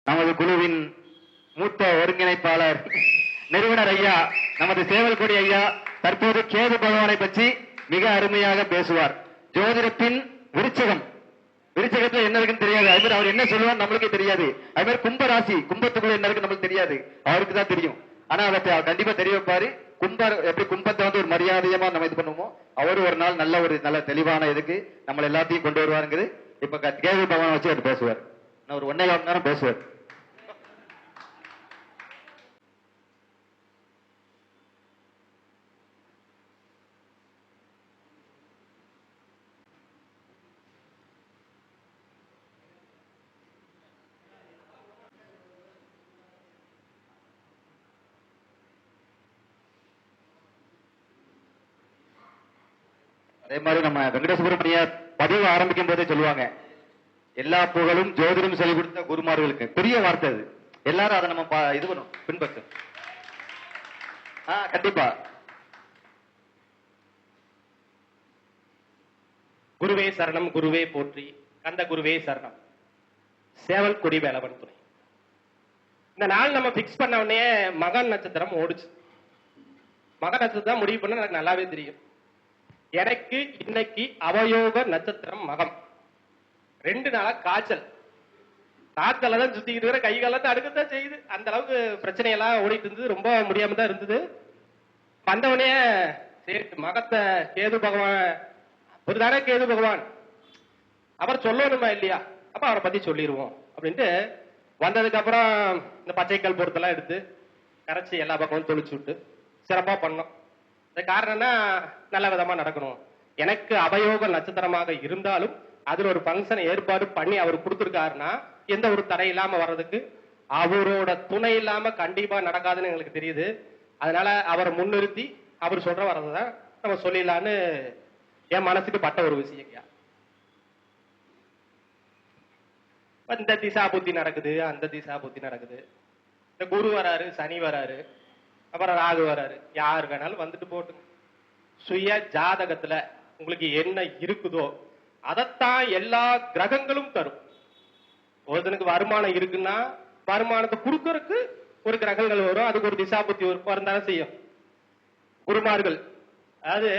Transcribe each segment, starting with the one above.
நமது குழுவின் மூத்த ஒருங்கிணைப்பாளர் நிறுவனர் ஐயா நமது சேவல்கொடி ஐயா தற்போது கேது பகவானை பற்றி மிக அருமையாக பேசுவார். ஜோதிடத்தின் விருச்சகம், விருச்சகத்துல என்ன இருக்குன்னு தெரியாது. அது மாதிரி அவர் என்ன சொல்லுவார் நம்மளுக்கே தெரியாது. அது மாதிரி கும்ப ராசி, கும்பத்துக்குள்ள என்ன இருக்கு நம்மளுக்கு தெரியாது, அவருக்கு தான் தெரியும். ஆனா அதை கண்டிப்பா தெரிய வைப்பாரு. எப்படி கும்பத்தை வந்து ஒரு மரியாதையமா நம்ம இது பண்ணுவோமோ, அவரு ஒரு நாள் நல்ல தெளிவான இதுக்கு நம்ம எல்லாத்தையும் கொண்டு வருவாருங்கிறது. இப்ப கேது பகவானை வச்சு அவர் பேசுவார். நான் ஒரு 1.5 மணி நேரம் பேசுவார். அதே மாதிரி நம்ம வெங்கடசுப்ரமணிய பதிவு ஆரம்பிக்கும் போதே சொல்லுவாங்க, எல்லா புகழும் ஜோதிடம் சொல்லிக் கொடுத்த குருமார்களுக்கு. பெரிய வார்த்தை அது. எல்லாரும் அதை நம்ம இது பண்ணும், பின்பற்றும். கண்டிப்பா. குருவே சரணம், குருவே போற்றி, கந்த குருவே சரணம். சேவல் கொடி வேலவன் துணை. இந்த நாள் நம்ம பிக்ஸ் பண்ண உடனே மகன் நட்சத்திரம் ஓடுச்சு. மகன் நட்சத்திரம் முடிவு பண்ண எனக்கு நல்லாவே தெரியும். எனக்கு இன்னைக்கு அவயோக நட்சத்திரம் மகம். 2 நாளா காய்ச்சல். காய்ச்சல தான் சுத்திக்கிட்டு இருக்கிற, கை காலத்தை அடுக்கத்தான் செய்யுது. அந்த அளவுக்கு பிரச்சனையெல்லாம் ஓடிட்டு இருந்தது. ரொம்ப முடியாம தான் இருந்தது. வந்தவனே சரி மகத்தை கேது பகவான், ஒருதானே கேது பகவான் அவர் சொல்லணுமா இல்லையா, அப்ப அவரை பத்தி சொல்லிடுவோம் அப்படின்ட்டு வந்ததுக்கு அப்புறம் இந்த பச்சைக்கல் பொருத்தெல்லாம் எடுத்து கரைச்சி எல்லா பக்கமும் தொளிச்சு விட்டு சிறப்பா பண்ணோம். இந்த காரணம்னா நல்ல விதமா நடக்கணும். எனக்கு அவயோக நட்சத்திரமாக இருந்தாலும் அதுல ஒரு பங்கனை ஏற்பாடு பண்ணி அவர் கொடுத்திருக்காருன்னா எந்த ஒரு தடை இல்லாம வர்றதுக்கு அவரோட துணை இல்லாம கண்டிப்பா நடக்காதுன்னு எங்களுக்கு தெரியுது. அதனால அவரை முன்னிறுத்தி அவர் சொல்ற வர்றதுதான் நம்ம சொல்லிடலான்னு என் மனசுக்கு பட்ட ஒரு விஷயம். இந்த திசா புத்தி நடக்குது, அந்த திசா புத்தி நடக்குது. இந்த குரு வராரு, சனி வராரு, அப்புறம் ராகு வராரு. யார் வேணாலும் வந்துட்டு போட்டு சுய ஜாதகத்துல உங்களுக்கு என்ன இருக்குதோ அதைத்தான் எல்லா கிரகங்களும் தரும். ஒருத்தனுக்கு வருமானம் இருக்குன்னா வருமானத்தை கொடுக்கறதுக்கு ஒரு கிரகங்கள் வரும், அதுக்கு ஒரு திசா புத்தி வரந்தாலும் செய்யும். குருமார்கள், அதாவது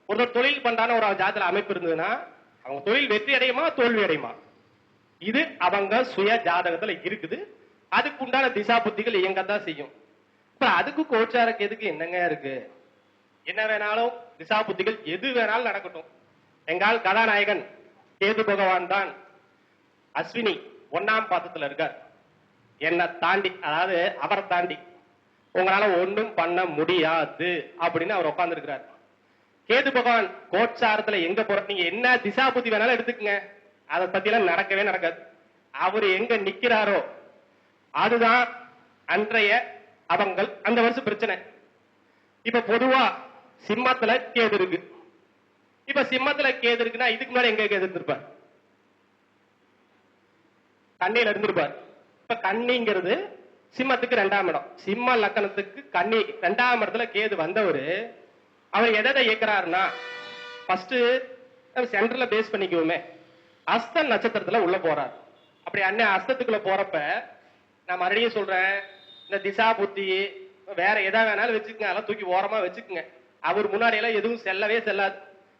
ஒரு தொழில் பண்றான ஒரு ஜாதக அமைப்பு இருந்ததுன்னா அவங்க தொழில் வெற்றி அடையுமா தோல்வி அடையுமா, இது அவங்க சுய ஜாதகத்துல இருக்குது. அதுக்கு உண்டான திசா புத்திகள் இயங்கத்தான் செய்யும். இப்ப அதுக்கு கோச்சாரக்கு எதுக்கு என்னங்க இருக்கு, என்ன வேணாலும் திசா புத்திகள் எது வேணாலும் நடக்கட்டும். எங்கால் கதாநாயகன் கேது பகவான் தான் அஸ்வினி 1ஆம் பாதத்துல இருக்கார். என்னை தாண்டி, அதாவது அவரை தாண்டி உங்களால ஒண்ணும் பண்ண முடியாது அப்படின்னு அவர் உட்கார்ந்து இருக்கிறார். கேது பகவான் கோச்சாரத்துல எங்க போற, நீங்க என்ன திசா புத்தி வேணாலும் எடுத்துக்கங்க, அதை பத்தி எல்லாம் நடக்கவே நடக்காது. அவரு எங்க நிக்கிறாரோ அதுதான் அன்றைய அவங்கள் அந்த வருஷம் பிரச்சனை. இப்ப பொதுவா சிம்மத்துல கேது இருக்கு. இப்ப சிம்மத்துல கேது இருக்குன்னா இதுக்கு முன்னாடி எங்க கேது இருந்திருப்பார், கண்ணியில இருந்திருப்பார். இப்ப கன்னிங்கிறது சிம்மத்துக்கு 2ஆம் இடம், சிம்ம லக்கணத்துக்கு கன்னி 2ஆம் இடத்துல கேது வந்தவரு அவர் எதை இயக்குறாருன்னா ஃபர்ஸ்ட் சென்டர்ல பேஸ் பண்ணிக்குவோமே, அஸ்த நட்சத்திரத்துல உள்ள போறார். அப்படி அண்ணன் அஸ்தத்துக்குள்ள போறப்ப நான் மறுபடியும் சொல்றேன், இந்த திசா புத்தி வேற எதா வேணாலும் வச்சுக்கோங்க, அதெல்லாம் தூக்கி ஓரமா வச்சுக்கோங்க. அவர் முன்னாடி எல்லாம் எதுவும் செல்லவே செல்லாது.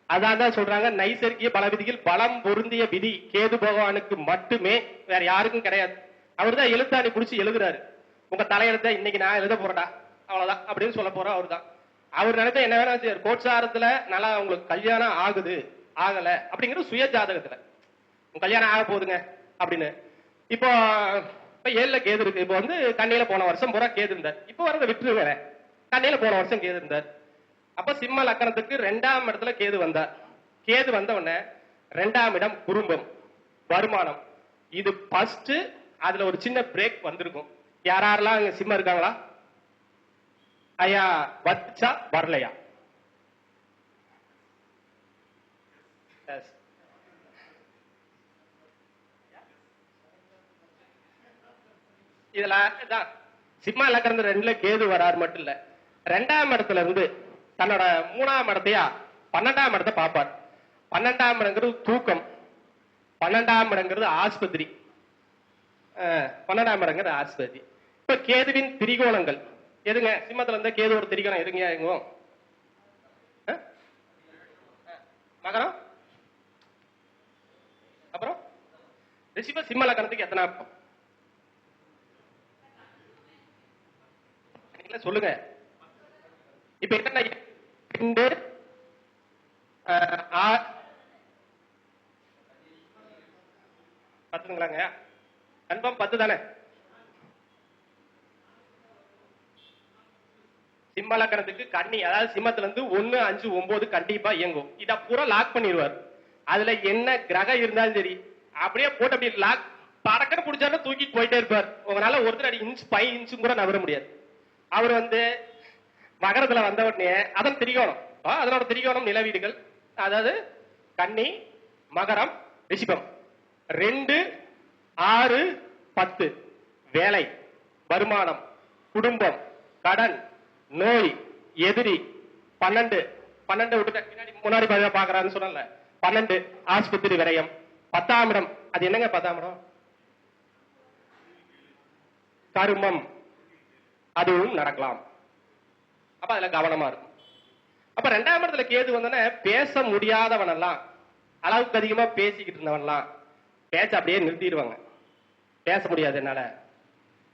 அதான் தான் சொல்றாங்க, நைசர்கிய பல விதிகள் பலம் பொருந்திய விதி கேது பகவானுக்கு மட்டுமே, வேற யாருக்கும் கிடையாது. அவர் தான் எழுத்தாணி புடிச்சு எழுதுறாரு. உங்க தலையெழுத்த இன்னைக்கு நான் எழுத போறடா அவ்வளவுதான் அப்படின்னு சொல்ல போறோம். அவர் தான் அவர் நினைச்சா என்ன வேணா செய்வார். கோட்சாரத்துல நல்லா உங்களுக்கு கல்யாணம் ஆகுது ஆகல அப்படிங்கிறது சுய ஜாதகத்துல உங்க கல்யாணம் ஆக போகுதுங்க அப்படின்னு. இப்போ 7ல கேது இருக்கு. இப்போ வந்து கண்ணியில போன வருஷம் பூரா கேது இருந்தார். இப்போ வரத விட்டுருங்க, கண்ணியில போன வருஷம் கேது இருந்தார். அப்ப சிம்ம லக்கணத்துக்கு 2ஆம் இடத்துல கேது வந்தார். கேது வந்த உடனே 2ஆம் இடம் குடும்பம், வருமானம். இது ஃபர்ஸ்ட். அதுல ஒரு சின்ன பிரேக் வந்திருக்கும். யாரெல்லாம் அங்க சிம்ம இருக்காங்களா ஐயா, வச்சா வரலையா? இதுல சிம்ம லக்கணம் 2ல கேது வராரு மட்டும் இல்ல, 2ஆம் இடத்துல இருந்து தன்னோட 3ஆம் இடத்தையா 12ஆம் இடத்தை பார்ப்பார். 12ஆம் இடங்கிறது தூக்கம், 12ஆம் இடங்கிறது ஆஸ்பத்திரி, 12ஆம் இடங்கிற ஆஸ்பதி. இப்ப கேதுவின் திரிகோணங்கள் எதுங்க? சிம்மத்துல இருந்தா கேது ஒரு திரிகோணம் எதுங்க எங்கும்? மகரம், அப்புறம் ரிஷிப சிம்ம லக்னத்துக்கு எத்தனை அர்த்தம் சொல்லுங்க. இப்ப என்ன 2 10ங்களாங்க? கன்ஃபார்ம் 10 தானே? சிம்ம லக்னத்துக்கு கன்னி, அதாவது சிம்மத்துல இருந்து 1, 5, 9 கண்டிப்பா இயங்கும். இத பூரா லாக் பண்ணிடுவார். அதுல என்ன கிரகம் இருந்தாலும் சரி அப்படியே போட்டு அப்படி லாக் படக்கன்னு புடிச்சாலும் தூக்கிட்டு போயிட்டே இருப்பார். உங்களால ஒருத்தர் அடி இன்ச் 5 இன்ச்சும் கூட நகர முடியாது. அவர் மகரத்துல வந்த உடனே அதன் திரிகோணம், அதனோட திரிகோணம் நிலவீடுகள், அதாவது கன்னி, மகரம், ரிஷிபம். 2, 6, 10 வேலை, வருமானம், குடும்பம், கடன், நோய், எதிரி. 12 விட்டு முன்னாடி பாக்குறான்னு சொன்னல. 12 ஆஸ்பத்திரி விரயம். 10ஆம் இடம், அது என்னங்க 10ஆம் இடம்? கருமம், அதுவும் நடக்கலாம். அப்ப அதுல கவனமா இருக்கும். அப்ப 2ஆம் இடத்துல கேது வந்தோடனே பேச முடியாதவனெல்லாம், அளவுக்கு அதிகமா பேசிக்கிட்டு இருந்தவன்லாம் பேச்ச அப்படியே நிறுத்திடுவாங்க. பேச முடியாது என்னால,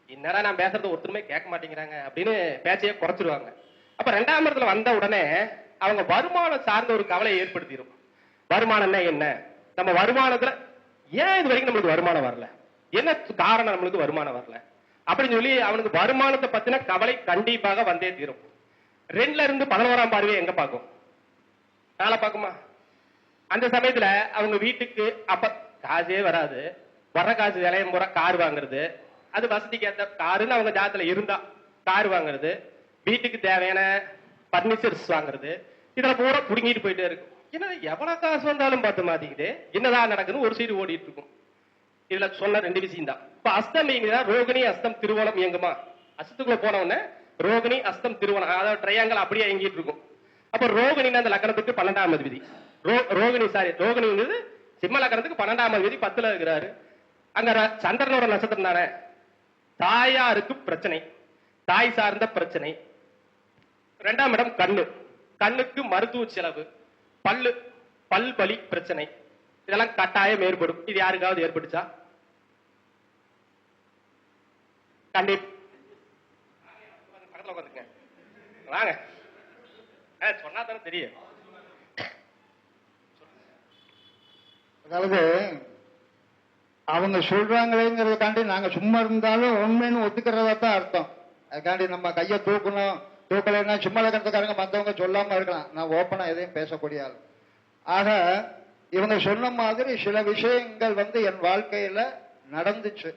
என்னடா நான் பேசுறது ஒருத்தருமே கேட்க மாட்டேங்கிறாங்க அப்படின்னு பேச்சையே குறைச்சிருவாங்க. அப்ப 2ஆம் இடத்துல வந்த உடனே அவங்க வருமானம் சார்ந்த ஒரு கவலையை ஏற்படுத்திடும். வருமானம்னா என்ன? நம்ம வருமானத்துல ஏன் இது வரைக்கும் நம்மளுக்கு வருமானம் வரல, என்ன காரணம் நம்மளுக்கு வருமானம் வரல அப்படின்னு சொல்லி அவனுக்கு வருமானத்தை பத்தின கவலை கண்டிப்பாக வந்தே தீரும். 2ல இருந்து 11ஆம் பார்வையை எங்க பார்க்கும்? நாளை பார்க்குமா? அந்த சமயத்துல அவங்க வீட்டுக்கு அப்ப காசே வராது. வர்ற காசு விலையம் முறை கார் வாங்குறது, அது வசதிக்கு ஏற்ற காருன்னு அவங்க ஜாதத்துல இருந்தா கார் வாங்குறது, வீட்டுக்கு தேவையான பர்னிச்சர்ஸ் வாங்குறது, இதுல பூரா புடுங்கிட்டு போயிட்டே இருக்கும். ஏன்னா எவ்வளவு காசு வந்தாலும் பார்த்து மாத்திக்கிட்டு என்னதான் நடக்குதுன்னு ஒரு சைடு ஓடிட்டு இருக்கும். இதுல சொன்ன 2 விஷயம் தான். இப்ப அஸ்தம் இயங்குதா? ரோகிணி அஸ்தம் திருவோணம் இயங்குமா? அஸ்தத்துக்குள்ள போன உடனே ரோகிணி அஸ்தம் திருவோணம், அதாவது ட்ரையாங்கல் அப்படியே இயங்கிட்டு இருக்கும். அப்ப ரோகிணி அந்த லக்னத்துக்கு 12ஆம் அதிபதி. ரோகிணிங்கிறது சிம்ம லக்னத்துக்கு 12ஆம் அதிபதி 10ல இருக்கிறாரு. அங்க சந்திரனோட நட்சத்திரம் தானே. தாயாருக்கு பிரச்சனை, தாய் சார்ந்த பிரச்சனை. 2ஆம் இடம் கண்ணு, கண்ணுக்கு மருத்துவ செலவு, பல் பலி பிரச்சனை, இதெல்லாம் கட்டாயம் ஏற்படும். இது யாருக்காவது ஏற்பட்டுச்சா? கண்டிப்பா வாங்க, சொன்னா தானே தெரியும். அதாவது அவங்க சொல்றாங்களேங்கிறதுக்காண்டி நாங்க சும்மா இருந்தாலும் உண்மைன்னு ஒத்துக்கிறதா தான் அர்த்தம். அதுக்காண்டி நம்ம கையை தூக்கலைன்னா சும்மா லக்னத்துக்காரங்க மற்றவங்க சொல்லாம இருக்கலாம். நான் ஓப்பனா எதையும் பேசக்கூடிய ஆள். ஆக இவங்க சொன்ன மாதிரி சில விஷயங்கள் என் வாழ்க்கையில நடந்துச்சு.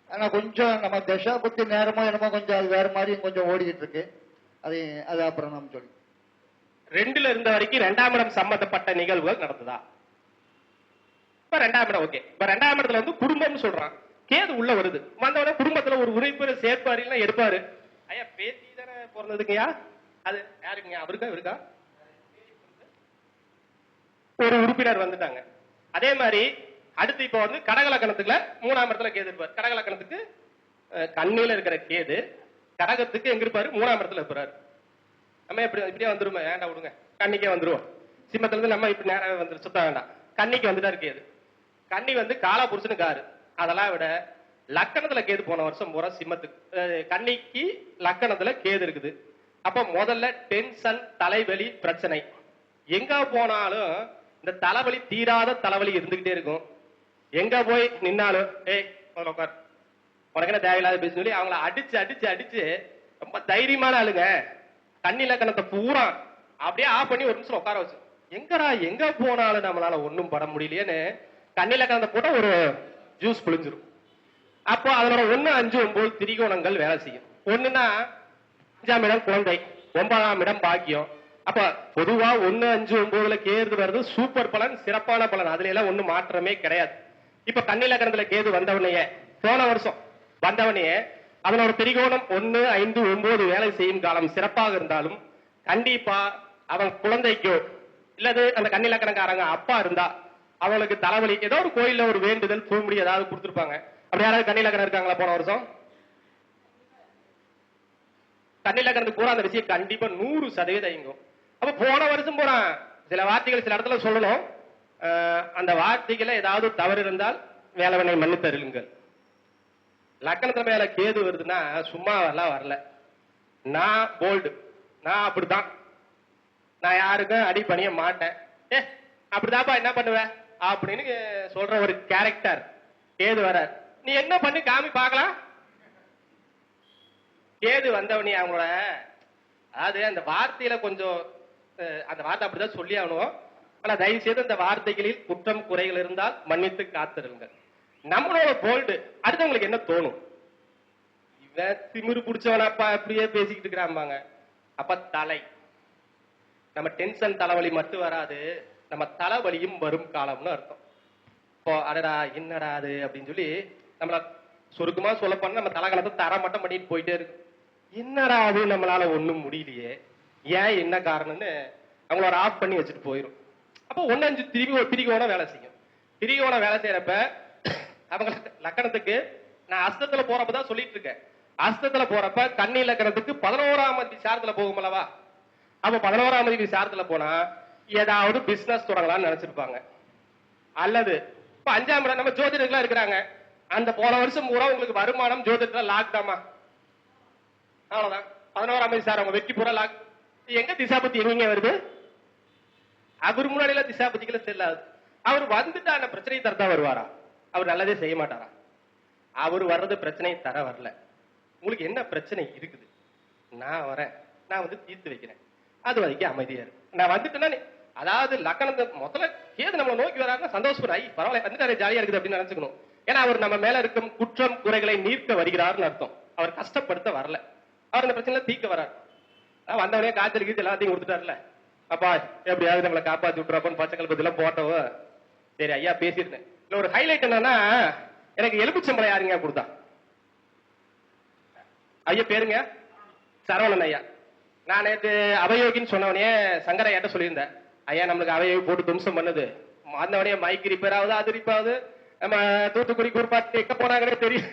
ஆனா கொஞ்சம் நம்ம தசா புத்தி நேரமோ என்னமோ கொஞ்சம் அது வேற மாதிரி கொஞ்சம் ஓடிக்கிட்டு இருக்கு. அது அப்புறம் நம்ம சொல்லி 2ல இருந்த வரைக்கும் 2ஆம் இடம் சம்பந்தப்பட்ட நிகழ்வுகள் நடந்ததா? இப்ப 2ஆம் இடம் ஓகே. இப்ப 2ஆம் இடத்துல குடும்பம்னு சொல்றான். கேது உள்ள வருது. வந்தவன குடும்பத்துல ஒரு உறுப்பினர் சேர்ப்பாரு இல்ல எடுப்பாரு. ஐயா பேத்தி தானே பிறந்ததுங்கய்யா, அது யாருக்குங்க? அவருக்கா இருக்கா? ஒரு உறுப்பினர் வந்துட்டாங்க. அதே மாதிரி அடுத்து இப்ப கடகலக்கணத்துக்குல 3ஆம் இடத்துல கேது இருப்பார். கடகலக்கணத்துக்கு கண்ணில இருக்கிற கேது கடகத்துக்கு எங்க இருப்பாரு? 3ஆம் இடத்துல இருப்பாரு. நம்ம இப்படியே வந்துருமா? ஏன்டா விடுங்க, கண்ணிக்கே வந்துருவோம். சிம்மத்துல இருந்து நம்ம இப்படி நேரம் வந்து சுத்த வேண்டாம். கண்ணிக்கு வந்துட்டா கேது. கன்னி காலா புருஷனு காரு. அதெல்லாம் விட லக்கணத்துல கேது போன வருஷம் பூரா சிம்மத்துக்கு, கன்னிக்கு லக்கணத்துல கேது இருக்குது. அப்ப முதல்ல டென்ஷன், தலைவலி, பிரச்சனை. எங்க போனாலும் இந்த தலைவலி தீராத தலைவலி இருந்துகிட்டே இருக்கும். எங்க போய் நின்னாலும் முதல்ல உட்கார், உனக்கு என்ன தேவையில்லாத பேச சொல்லி அவங்கள அடிச்சு ரொம்ப தைரியமான ஆளுங்க. கன்னி லக்கணத்தை பூரா அப்படியே ஆஃப் பண்ணி ஒரு நிமிஷம் உட்கார வச்சு, எங்க போனாலும் நம்மளால ஒண்ணும் பட முடியலையேன்னு கன்னி லக்கணத்தை போட்டா ஒரு ஜூஸ் புளிஞ்சிரும். அப்போ அதனோட 1, 5, 9 திரிகோணங்கள் வேலை செய்யும். 1ன்னா 5ஆம் இடம் குழந்தை, 9ஆம் இடம் பாக்கியம். அப்ப பொதுவா 1, 5, 9ல கேது வருது சூப்பர் பலன், சிறப்பான பலன். அதுல எல்லாம் ஒண்ணும் மாற்றமே கிடையாது. இப்ப கன்னி லக்னத்துல கேது வந்தவனையே போன வருஷம் வந்தவனையே அதனோட திரிகோணம் 1, 5, 9 வேலை செய்யும் காலம் சிறப்பாக இருந்தாலும் கண்டிப்பா அவன் குழந்தைக்கோ இல்லது அந்த கன்னி லக்னக்காரங்க அப்பா இருந்தா அவங்களுக்கு தலைவலி, ஏதோ ஒரு கோயில்ல ஒரு வேண்டுதல் பூமுடி ஏதாவது கொடுத்துருப்பாங்க. அப்படி யாராவது கன்னி லக்னம் இருக்காங்களா போன வருஷம்? கன்னி லக்னத்துக்கு பூரா அந்த விஷயம் கண்டிப்பா 100% இயங்கும். அப்ப போன வருஷம் பூரா சில வார்த்தைகள் சில இடத்துல சொல்லணும். அந்த வார்த்தைகளை ஏதாவது தவறு இருந்தால் வேலவனை மன்னித்தருளுங்கள். லக்கணத்துல மேல கேது வருதுன்னா சும்மா வரல. நான் போல்டு, நான் அப்படித்தான், நான் யாருக்கும் அடி பண்ணிய மாட்டேன், அப்படிதான்ப்பா என்ன பண்ணுவேன் அப்படின்னு சொல்ற ஒரு கேரக்டர் கேது வர. நீ என்ன பண்ணி காமி பார்க்கலாம். கேது வந்தவனி அவங்களோட அது அந்த வார்த்தையில கொஞ்சம் அந்த வார்த்தை அப்படிதான் சொல்லி ஆகணும். ஆனா தயவு செய்து அந்த வார்த்தைகளில் குற்றம் குறைகள் இருந்தால் மன்னித்து காத்திருங்கள். நம்மளோட போல்டு அடுத்தவங்களுக்கு என்ன தோணும்? இவன் திமிரு பிடிச்சவனப்பா அப்படியே பேசிக்கிட்டு இருக்கிறாம்பாங்க. அப்ப தலை நம்ம டென்ஷன் தலைவலி மட்டும் வராது, நம்ம தலைவலியும் வரும் காலம்னு அர்த்தம். இப்போ அடடா என்னடா அது அப்படின்னு சொல்லி நம்மள சுருக்கமா சொல்ல போனா நம்ம தலைகணத்தை தர மட்டும் பண்ணிட்டு போயிட்டே இருக்கு. என்னடா அது நம்மளால ஒண்ணும் முடியலையே, ஏன் என்ன காரணம்னு அவங்கள ஒரு ஆஃப் பண்ணி வச்சுட்டு போயிடும். அப்போ 1-5 திரிகோண வேலை செய்யும். திரிகோண வேலை செய்யறப்ப அவங்க லக்கணத்துக்கு நான் அஸ்தத்துல போறப்பதான் சொல்லிட்டு இருக்கேன். அஸ்தத்துல போறப்ப கன்னி லக்கணத்துக்கு 11ஆம் அதிபதி சாரத்துல போகும் அல்லவா. அப்ப 11ஆம் அதிபதி சாரத்துல போனா ஏதாவது பிசினஸ் தொடங்கலாம்னு நினைச்சிருப்பாங்க. அல்லது இப்ப 5ஆம் இடம் நம்ம ஜோதிடர்களா இருக்கிறாங்க, அந்த போன வருஷம் பூரா உங்களுக்கு வருமானம் ஜோதிடத்துல லாக்டாமா, அவ்வளவுதான். 11ஆம் அதிபதி சார் அவங்க வெற்றி பூரா லாக். எங்க திசாபத்தி எங்க வருது? அவர் முன்னாடி எல்லாம் திசாபத்திகளை செல்லாது. அவர் வந்துட்டா அந்த பிரச்சனையை தரதா வருவாரா? அவர் நல்லதே செய்ய மாட்டாரா? அவர் வர்றது பிரச்சனையை தர வரல. உங்களுக்கு என்ன பிரச்சனை இருக்குது, நான் வரேன், நான் வந்து தீர்த்து வைக்கிறேன், அது வரைக்கும் அமைதியா இருக்கு. நான் வந்துட்டேன்னா அதாவது லக்கணத்தை முதல்ல கேது நம்மளை நோக்கி வராருன்னா சந்தோஷப்படாய் பரவாயில்ல வந்துட்டாரு ஜாலியா இருக்குது அப்படின்னு நினைச்சுக்கணும். ஏன்னா அவர் நம்ம மேல இருக்கும் குற்றம் குறைகளை நீர்க்க வருகிறாருன்னு அர்த்தம். அவர் கஷ்டப்படுத்த வரல, அவர் இந்த பிரச்சனை தீர்க்க வராரு. வந்தவனே காய்ச்சல் கீச்சு எல்லாத்தையும் கொடுத்துட்டாருல, அப்பா எப்படியாவது நம்மளை காப்பாத்தி விட்டுறாப்பன்னு பச்சை கல்பத்தி எல்லாம் போட்டவ. சரி ஐயா பேசியிருந்தேன். இல்ல ஒரு ஹைலைட் என்னன்னா, எனக்கு எலுமிச்சம்பளம் யாருங்க கொடுத்தா? ஐயா பேருங்க சரவணன் ஐயா. நான் நேற்று அவயோகின்னு சொன்னவனே சங்கர ஐயாட்ட சொல்லியிருந்தேன், ஐயா நம்மளுக்கு அவயோகி போட்டு தும்சம் பண்ணுது, வந்தவனே மைக்கு ரிப்பேர் ஆகுது, அது ரிப்பேர் ஆகுது, நம்ம தூத்துக்குடி கூர்பாத்து எக்க போனாங்கன்னே தெரியும்.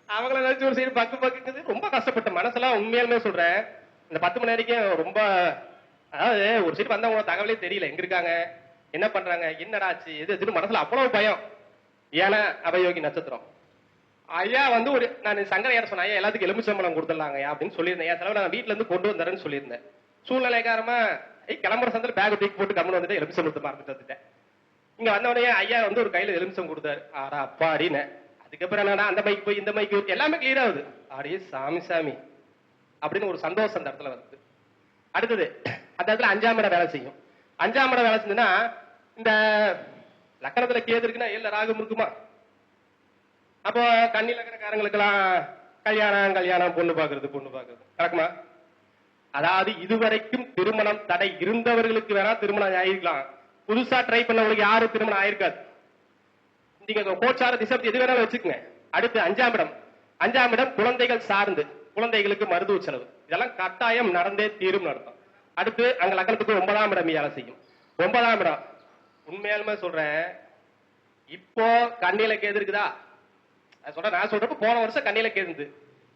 அவங்கள நினைச்சு ஒரு சைடு பக்குது. ரொம்ப கஷ்டப்பட்ட மனசெல்லாம் உண்மையாலுமே சொல்றேன். இந்த 10 மணி வரைக்கும் ரொம்ப, அதாவது ஒரு சைடு வந்தவங்க தகவலே தெரியல, எங்க இருக்காங்க, என்ன பண்றாங்க, என்னடாச்சு எது மனசுல அவ்வளவு பயம். ஏன்னா அவயோகி நட்சத்திரம். ஐயா வந்து ஒரு நான் சங்கர ஐயா சொன்னேன், ஐயா எல்லாத்துக்கும் எலுமிச்சம்பழம் கொடுத்துடலாங்க அப்படின்னு சொல்லியிருந்தேன். என் செலவு நான் வீட்டுல இருந்து கொண்டு வந்துறேன்னு சொல்லியிருந்தேன். சூழ்நிலை காரமா கிளம்புற சந்தில பேக் தூக்கி போட்டு கம்மன் வந்துட்டு எலுமிச்சம்பழத்தை மறந்துட்டு வந்துட்டேன். இங்க வந்தவனே ஐயா வந்து ஒரு கையில எலுமிச்சம் கொடுத்தாரு. ஆடா அப்பாடின்னு. அதுக்கப்புறம் என்னன்னா அந்த மைக்கு போய் இந்த மைக்கு எல்லாமே கிளியர் ஆகுது. ஆடியே சாமி சாமி அப்படின்னு ஒரு சந்தோஷம் அந்த இடத்துல வருது. அடுத்தது அந்த இடத்துல 5ஆம் இடம் வேலை செய்யும். 5ஆம் இடம் வேலை செஞ்சுன்னா இந்த லக்கணத்துல கேது இருக்குன்னா இல்ல ராகம் இருக்குமா? அப்போ கன்னி லக்கணக்காரங்களுக்கு எல்லாம் கல்யாணம் பொண்ணு பாக்குறது நடக்குமா? அதாவது இதுவரைக்கும் திருமணம் தடை இருந்தவர்களுக்கு வேணா திருமணம் ஆயிருக்கலாம், புதுசா ட்ரை பண்ணவங்களுக்கு யாரும் திருமணம் ஆயிருக்காது. நீங்க கோச்சார திசை எது வேணாலும் வச்சுக்கோங்க. அடுத்து 5ஆம் இடம் குழந்தைகள் சார்ந்து, குழந்தைகளுக்கு மருத்துவ செலவு, இதெல்லாம் கட்டாயம் நடந்தே தீரும் நடத்தும். அடுத்து அங்க லக்கணத்துக்கு 9ஆம் இடம் வேலை செய்யும். 9ஆம் இடம் உண்மையாலுமே சொல்றேன், இப்போ கண்ணில கேது இருக்குதா சொல்றேன். நான் சொல்றப்ப போன வருஷம் கண்ணில கேது,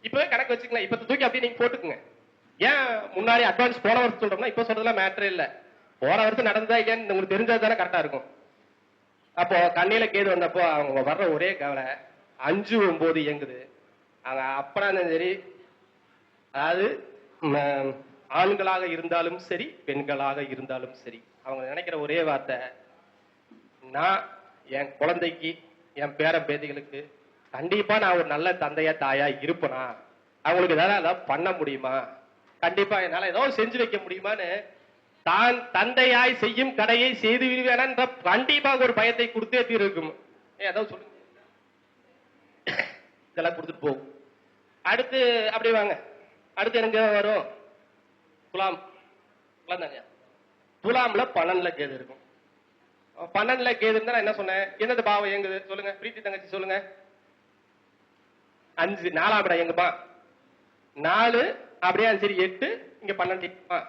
இப்பவே கணக்கு வச்சுக்கலாம். இப்ப தூக்கி அப்படியே நீங்க போட்டுக்குங்க. ஏன் முன்னாடி அட்வான்ஸ் போன வருஷம் சொல்றோம்னா இப்ப சொல்றதுலாம் மேட்டரே இல்ல. போன வருஷம் நடந்ததா இல்லையான்னு உங்களுக்கு தெரிஞ்சது தானே கரெக்டா இருக்கும். அப்போ கண்ணில கேது வந்தப்போ அவங்க வர்ற ஒரே கவலை 5-9 இயங்குது. அவங்க அப்பனா சரி, அதாவது ஆண்களாக இருந்தாலும் சரி பெண்களாக இருந்தாலும் சரி, அவங்க நினைக்கிற ஒரே வார்த்தை, நான் என் குழந்தைக்கு என் பேர பேத்திகளுக்கு கண்டிப்பா நான் ஒரு நல்ல தந்தையா தாயா இருப்பேனா, அவங்களுக்கு ஏதாவது பண்ண முடியுமா, கண்டிப்பா என்னால ஏதாவது செஞ்சு வைக்க முடியுமான்னு தான் தந்தையாய் செய்யும் கடையை செய்து விடுவேன் என்ற கண்டிப்பாக ஒரு பயத்தை கொடுத்தே தீர்க்கும். ஏதாவது சொல்லுங்க, இதெல்லாம் கொடுத்துட்டு போகும். அடுத்து அப்படி வாங்க, அடுத்து எனக்கு வரும் துலாம். துலாம்ல 12ல கேது இருக்கும். 12ல கேது இருந்தா நான் என்ன சொன்னேன், என்னது பாவம் இயங்குது சொல்லுங்க, பிரீத்தி தங்கச்சி சொல்லுங்க. 5 4ஆம் இடம் எங்கப்பா 4 அப்படியே சரி 8 இங்க 12,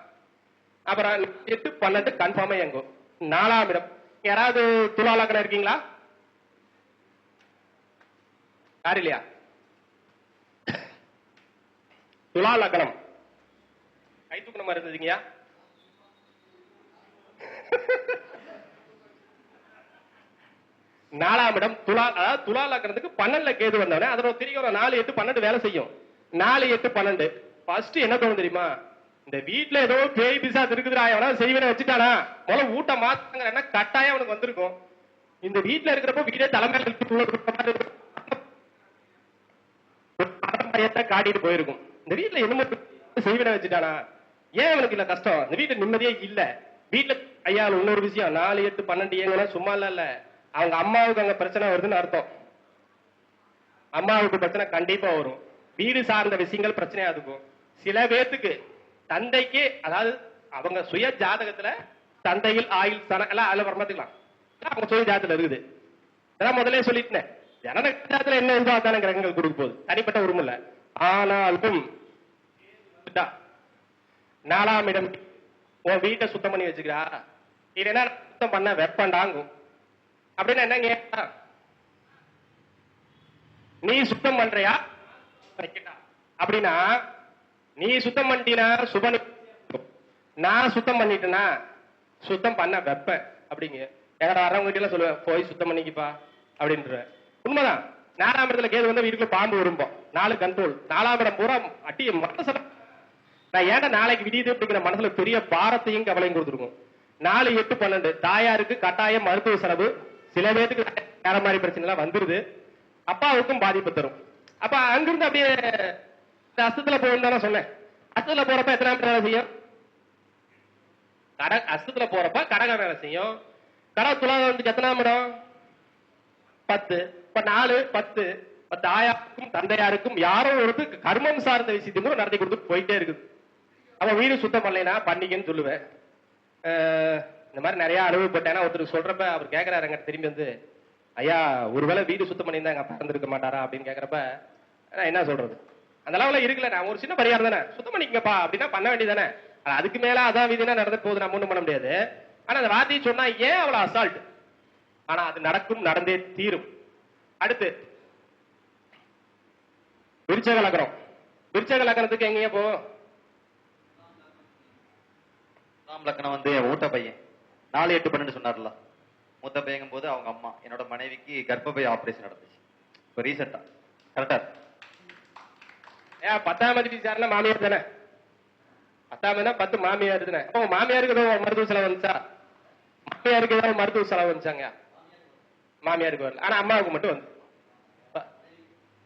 அப்புறம் 8 12 கன்ஃபார்மா இயங்கும். 4ஆம் இடம் யாராவது துலா லக்னம் இருக்கீங்களா? யாரு இல்லையா? துலா லக்னம் கை தூக்குன மாதிரி இருந்ததுங்கய்யா. நாலாம் இடம் துலா, அதாவது துலா லக்னத்துக்கு 12 கேது வந்தவனே அதோட திரிகோண 4 8 12 வேலை செய்யும். 4 8 12 ஃபர்ஸ்ட் என்ன தோணும் தெரியுமா? இந்த வீட்டுல ஏதோ பேய் பிசாசு இருக்குதுடா, எவனா செய்வன வச்சுட்டானா, முதல்ல ஊட்ட மாத்துங்கன்னா கட்டாயம் அவனுக்கு வந்திருக்கும். இந்த வீட்டுல இருக்கிறப்ப வீடே தலைமையில காட்டிட்டு போயிருக்கும். இந்த வீட்டுல என்ன செய்வன வச்சுட்டானா, ஏன் அவனுக்கு இல்ல கஷ்டம்? இந்த வீட்டுல நிம்மதியே இல்ல. வீட்டுல ஐயா இன்னொரு விஷயம், 4 8 12 ஏங்கன்னா சும்மா இல்ல, அவங்க அம்மாவுக்கு அங்க பிரச்சனை வருதுன்னு அர்த்தம். அம்மாவுக்கு பிரச்சனை கண்டிப்பா வரும். வீடு சார்ந்த விஷயங்கள் பிரச்சனையா இருக்கும். சில பேத்துக்கு தந்தைக்கு, அதாவது அவங்க சுய ஜாதகத்துல தந்தையில் ஆயுள் எல்லாம் அதுல வரமாத்துக்கலாம், அவங்க சுய ஜாதகத்துல இருக்குது. அதான் முதல்ல சொல்லிட்டேன், ஜனன ஜாதகத்துல என்ன இருந்தோ அதான கிரகங்கள் கொடுக்க போகுது, தனிப்பட்ட உரிமை இல்ல. ஆனாலும் 4ஆம் இடம் உன் வீட்டை சுத்தம் பண்ணி வச்சுக்கிறா, இது என்ன சுத்தம் பண்ண வெப்பண்டாங்கும் அப்படின்னு என்ன கேட்டா, நீ சுத்தம் பண்றியா அப்படின்னா, நீ சுத்தம் பண்ணிட்டீனா சுப, நான் சுத்தம் பண்ணிட்டேனா சுத்தம் பண்ண வெப்ப அப்படிங்க. எங்கட வரவங்க கிட்ட எல்லாம் சொல்லுவேன், போய் சுத்தம் பண்ணிக்கப்பா அப்படின்ற. உண்மைதான். 4ஆம் இடத்துல கேது வந்து வீட்டுக்குள்ள பாம்பு விரும்பும். 4 கண்ட்ரோல். 4ஆம் இடம் பூரா அட்டி மனசுல நான் ஏன்டா நாளைக்கு விடியுது அப்படிங்கிற மனசுல பெரிய பாரத்தையும் கவலையும் கொடுத்துருக்கும். 4 8 12 தாயாருக்கு கட்டாயம் மருத்துவ செலவு, சில பேருக்கு வேற மாதிரி பிரச்சனை எல்லாம் வந்துருது, அப்பாவுக்கும் பாதிப்பு தரும். அப்ப அங்கிருந்து அப்படியே அஸ்தத்துல போகும் தானே சொன்னேன். அஸ்தத்துல போறப்ப எத்தனை வேலை செய்யும்? அஸ்தத்துல போறப்ப கடக வேலை செய்யும். கடக துலாத்துக்கு எத்தனாம் இடம்? 10. இப்ப 4 10 தாயாருக்கும் தந்தையாருக்கும் யாரோ ஒருத்தர் கர்மம் சார்ந்த விஷயத்தையும் கூட நடத்தி கொடுத்து போயிட்டே இருக்குது. அவன் வீடு சுத்தம் பண்ணலைன்னா பண்ணிக்கன்னு சொல்லுவேன். இந்த மாதிரி நிறைய அனுபவப்பட்டேன்னா ஒருத்தர் சொல்றப்ப அவர் கேட்கிறாரு எங்க திரும்பி வந்து, ஐயா ஒருவேளை வீடு சுத்தம் பண்ணியிருந்தா எங்க அப்பா இருந்திருக்க மாட்டாரா அப்படின்னு கேட்கறப்ப நான் என்ன சொல்றது, அந்த அளவுல இருக்குல்ல, நான் ஒரு சின்ன பரிகாரம் தானே, சுத்தம் பண்ணிக்கப்பா அப்படின்னா பண்ண வேண்டியதானே. அதுக்கு மேல அதான் விதினா நடந்து போகுது, நம்ம ஒண்ணும் பண்ண முடியாது. ஆனா அந்த வார்த்தையை சொன்னா ஏன் அவ்வளவு அசால்ட்? ஆனா அது நடக்கும், நடந்தே தீரும். அடுத்து விருச்சக லக்னம். விருச்சக லக்னத்துக்கு எங்கேயே போ? லக்னம் வந்து ஊட்ட பையன் 4 8 12 சொன்னார்ல, மூத்த பையங்கும் போது அவங்க அம்மா, என்னோட மனைவிக்கு கர்ப்பப்பை ஆபரேஷன் நடந்துச்சு இப்ப ரீசெண்டா. கரெக்டா? 10ஆம் அதிபதி சார்னா மாமியார் தானே, 10ஆம் 10 மாமியார் தானே. அப்போ மாமியாருக்கு ஏதோ மருத்துவ செலவு வந்துச்சா? மாமியாருக்கு ஏதாவது மருத்துவ செலவு வந்துச்சாங்க? மாமியாருக்கு வரல, ஆனா அம்மாவுக்கு மட்டும் வந்து.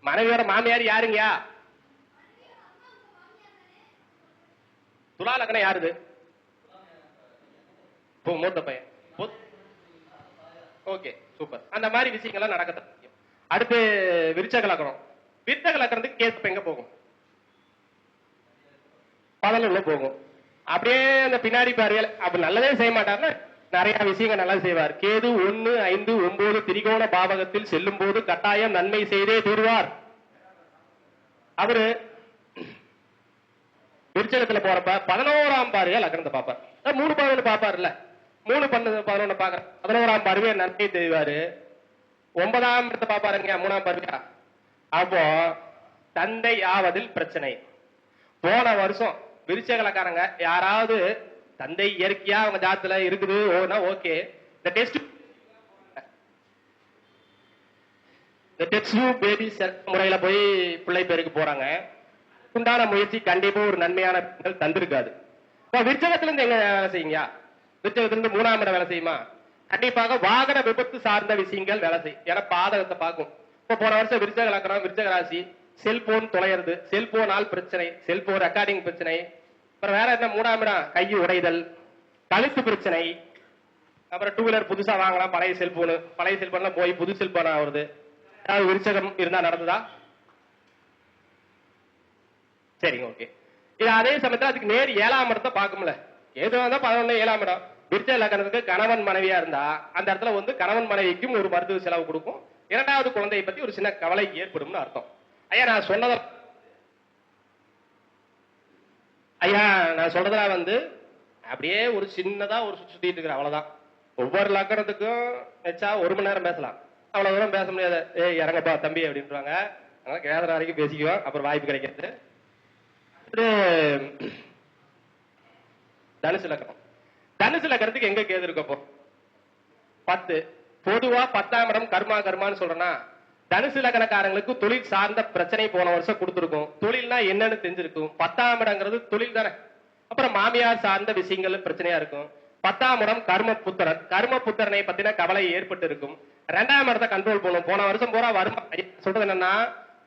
மனைவியோட மாமியார் யாருங்கயா? துலா லக்னம் யாருது? மூத்த பையன். Okay super. அந்த மாதிரி விஷயங்கள்லாம் நடக்க. அடுத்து விருச்சக லக்னம். விருச்சக லக்னத்துக்கு கேஸ் எங்க போகும்? 11 போகும். அப்படியே அந்த பின்னாடி பாருங்கள், அப்ப நல்லதே செய்ய மாட்டார்னா நிறைய விஷயங்கள் நல்லா செய்வார். கேது 1 5 9 திரிகோண பாவகத்தில் செல்லும் போது கட்டாயம் நன்மை செய்தே தீர்வார். அவரு விருச்சகத்துல போறப்ப 11ஆம் பார்வையா லக்னத்தை பார்ப்பார். 3 பார்வையில பார்ப்பார்ல, 3 11 பாக்குற 11ஆம் பார்வையா நன்மை செய்வாரு. 9ஆம் இடத்தை பார்ப்பாருங்க 3ஆம் பார்வையா. அப்போ தந்தை ஆவதில் பிரச்சனை. போன வருஷம் விருச்சகலக்காரங்க யாராவது தந்தை இயற்கையா அவங்க ஜாத்துல இருக்குது ஓகே, இந்த டெஸ்ட் பேபி முறையில போய் பிள்ளை பேருக்கு போறாங்க, உண்டான முயற்சி கண்டிப்பா ஒரு நன்மையான தந்திருக்காது. விருச்சகத்துல இருந்து எங்க வேலை செய்யுங்க? விருச்சகத்துல இருந்து 3ஆம் இடம் வேலை செய்யுமா? கண்டிப்பாக வாகன விபத்து சார்ந்த விஷயங்கள் வேலை செய்யும். ஏன்னா பாதகத்தை பார்க்கும். இப்ப போன வருஷம் விருச்சக லக்னம் விருச்சக ராசி, செல்போன் தொலைறது, செல்போனால் பிரச்சனை, செல்போன் ரெக்கார்டிங் பிரச்சனை. அப்புறம் வேற என்ன? 3ஆம் இடம் கை உடைதல், கழுத்து பிரச்சனை. அப்புறம் 2 வீலர் புதுசா வாங்கலாம், பழைய செல்போன்லாம் போய் புது செல்போன் ஆகுறது. ஏதாவது விருச்சகம் இருந்தா நடந்ததா? சரிங்க ஓகே. இது அதே சமயத்துல அதுக்கு நேர் 7ஆம் இடத்தை பார்க்கும்ல. எதுவாக இருந்தா 11 7ஆம் இடம். விருச்சக லக்னத்துக்கு கணவன் மனைவியா இருந்தா அந்த இடத்துல வந்து கணவன் மனைவிக்கும் ஒரு மருத்துவ செலவு கொடுக்கும். 2வது குழந்தையை பத்தி ஒரு சின்ன கவலை ஏற்படும் அர்த்தம். ஐயா நான் சொல்றதெல்லாம் வந்து அப்படியே ஒரு சின்னதா ஒரு சுத்திட்டு இருக்கிற அவ்வளவுதான். ஒவ்வொரு லக்கணத்துக்கும் வச்சா 1 மணி நேரம் பேசலாம். அவ்வளவு தூரம் பேச முடியாது. ஏய் இறங்கப்பா தம்பி அப்படின்றாங்க. அதனால கேதற வரைக்கும் பேசிக்குவோம், அப்புறம் வாய்ப்பு கிடைக்கிறது. தனுசு லக்னம். தனுசு லக்னத்துக்கு எங்க கேது இருக்கப்போ 10. பொதுவா 10ஆம் இடம் கர்மா கர்மான்னு சொல்றேன்னா, தனுசு லக்னக்காரங்களுக்கு தொழில் சார்ந்த பிரச்சனை போன வருஷம் கொடுத்துருக்கும். தொழில்னா என்னன்னு தெரிஞ்சிருக்கும். 10ஆம் இடங்கிறது தொழில் தானே. அப்புறம் மாமியார் சார்ந்த விஷயங்கள் பிரச்சனையா இருக்கும். 10ஆம் இடம் கர்ம புத்திரன். கர்ம புத்திரனை பத்தின கவலை ஏற்பட்டு இருக்கும். 2ஆம் இடத்தை கண்ட்ரோல் பண்ணும். போன வருஷம் பூரா வருமானம் சொல்றது என்னன்னா,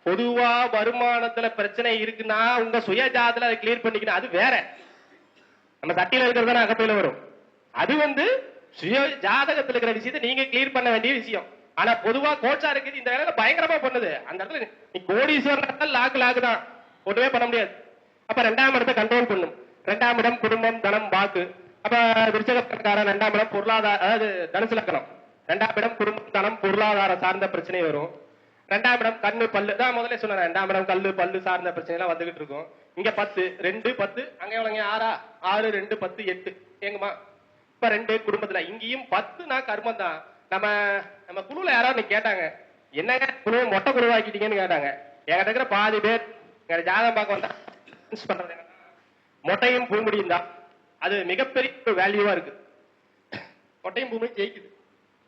பொதுவா வருமானத்துல பிரச்சனை இருக்குன்னா உங்க சுயஜாதத்துல அதை கிளியர் பண்ணிக்கணும். அது வேற. நம்ம சட்டியில இருக்கிறது அகப்பையில வரும். அது சுய ஜாதகத்துல இருக்கிற விஷயத்தை நீங்க கிளியர் பண்ண வேண்டிய விஷயம். ஆனா பொதுவா கோச்சா இருக்குது இந்த வேலையில பயங்கரமா பண்ணுது. அந்த இடத்துல நீ கோடீஸ்வரன் லாக்கு தான், ஒண்ணுமே பண்ண முடியாது. அப்ப 2ஆம் இடத்தை கண்ட்ரோல் பண்ணும். 2ஆம் இடம் குடும்பம் தனம் வாக்கு. அப்ப விருச்சகக்காரன் 2ஆம் இடம் பொருளாதார, அதாவது தனுசு லக்னம் 2ஆம் இடம் குடும்பம் தனம் பொருளாதார சார்ந்த பிரச்சனை வரும். 2ஆம் இடம் கண்ணு பல்லு தான் முதல்ல சொன்னேன். 2ஆம் இடம் கல்லு பல்லு சார்ந்த பிரச்சனை எல்லாம் வந்துகிட்டு இருக்கும். இங்க 10 2 10 அங்க எவ்வளவுங்க 6 6 2 10 8 ஏங்கம்மா. இப்ப 2 குடும்பத்துல இங்கேயும் 10 நான் கர்மம் தான். நம்ம குழுல யாராவது கேட்டாங்க, என்னங்க குழு மொட்டை குழுவாக்கிட்டீங்கன்னு கேட்டாங்க. என்கிட்ட இருக்கிற பாதி பேர் எங்க ஜாதகம் பார்க்க வந்தா பண்றது என்ன, மொட்டையும் பூமுடியும் தான். அது மிகப்பெரிய ஒரு வேல்யூவா இருக்கு. மொட்டையும் பூமுடியும் ஜெயிக்குது.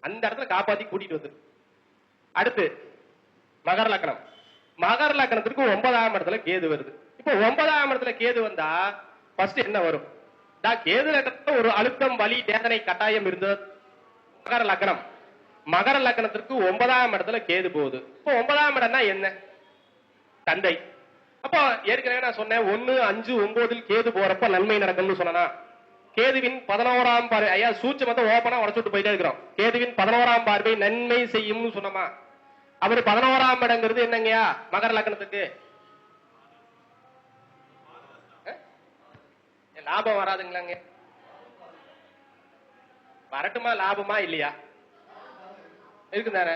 அந்த இடத்துல காப்பாத்தி கூட்டிட்டு வந்து. அடுத்து மகர லக்னம். மகர லக்னத்திற்கு 9ஆம் இடத்துல கேது வருது. இப்போ 9ஆம் இடத்துல கேது வந்தா ஃபர்ஸ்ட் என்ன வரும்? கேது லக்னத்துல ஒரு அழுத்தம் வலி வேதனை கட்டாயம் இருந்தது. மகர லக்னம். மகர லக்னத்திற்கு 9ஆம் இடத்துல கேது போகுது. இப்போ 9ஆம் இடம்னா என்ன? தந்தை. அப்போ ஏற்கனவே நான் சொன்னேன் 1 5 9 கேது போறப்ப நன்மை நடக்கும்னு சொன்னா, கேதுவின் 11ஆம் பார்வை, ஐயா சூட்சமத்தை ஓபனா உடச்சுட்டு போயிட்டே இருக்கிறோம். கேதுவின் 11ஆம் பார்வை நன்மை செய்யும்னு சொன்னோமா. அவரு 11ஆம் இடங்கிறது என்னங்கயா மகர லக்னத்துக்கு? லாபம் வராதுங்களாங்க? வரட்டுமா? லாபமா இல்லையா? இருக்குதானே?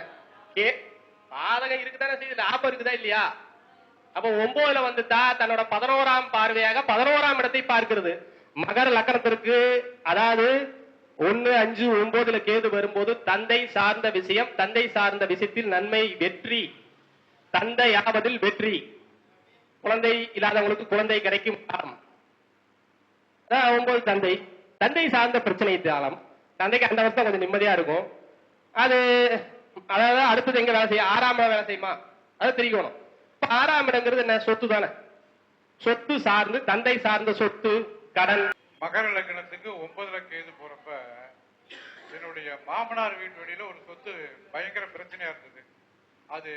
பாதகம் இருக்குதானே செய்யுது, லாபம் இருக்குதா இல்லையா? அப்ப 9ல வந்துட்டா தன்னோட 11ஆம் பார்வையாக 11ஆம் இடத்தை பார்க்கிறது. மகர லக்னத்திற்கு அதாவது 1 5 9ல கேது வரும்போது தந்தை சார்ந்த விஷயம், தந்தை சார்ந்த விஷயத்தில் நன்மை வெற்றி, தந்தை ஆவதில் வெற்றி, குழந்தை இல்லாதவங்களுக்கு குழந்தை கிடைக்கும் காலம். 9 தந்தை, தந்தை சார்ந்த பிரச்சனை காலம். தந்தைக்கு அந்த வருஷம் கொஞ்சம் நிம்மதியா இருக்கும். அது அதாவது அடுத்தது எங்க வேலை செய்யும்? 6ஆம் இடம் வேலை செய்யுமா? அது தெரிவிக்கணும். 6ஆம் இடங்கிறது என்ன? சொத்து தானே. சொத்து சார்ந்து தந்தை சார்ந்த சொத்து கடன். மகர லக்னத்துக்கு 9ல கேது போறப்ப என்னுடைய மாமனார் வீட்டு வழியில ஒரு சொத்து பயங்கர பிரச்சனையா இருந்தது. அது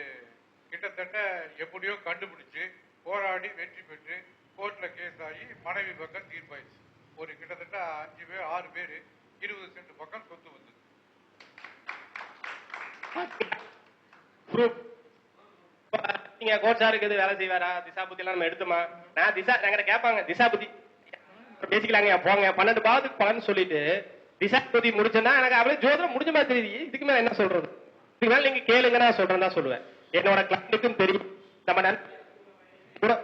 கிட்டத்தட்ட எப்படியோ கண்டுபிடிச்சு போராடி வெற்றி பெற்று கோர்ட்ல கேஸ் ஆகி மனைவி பக்கம் தீர்ப்பாயிடுச்சு. ஒரு கிட்டத்தட்ட 5 பேர் 6 பேர் 20 சென்ட் பக்கம் சொத்து வந்தது. நீங்க கோட்ஸா இருக்குது வேலை செய்வாரா? திசா புத்தி எல்லாம் நம்ம எடுத்துமா? நான் திசா எங்கிட்ட கேட்பாங்க, திசா புத்தி பேசிக்கலாங்க போங்க 12 பாவத்துக்கு பலன்னு சொல்லிட்டு திசா புத்தி முடிச்சுன்னா எனக்கு அப்படியே ஜோதிடம் முடிஞ்ச மாதிரி தெரியுது. இதுக்கு மேல என்ன சொல்றது? இதுக்கு மேல நீங்க கேளுங்க, நான் சொல்றேன் தான் சொல்லுவேன். என்னோட கிளைண்ட்டுக்கும் தெரியும், நம்ம கூட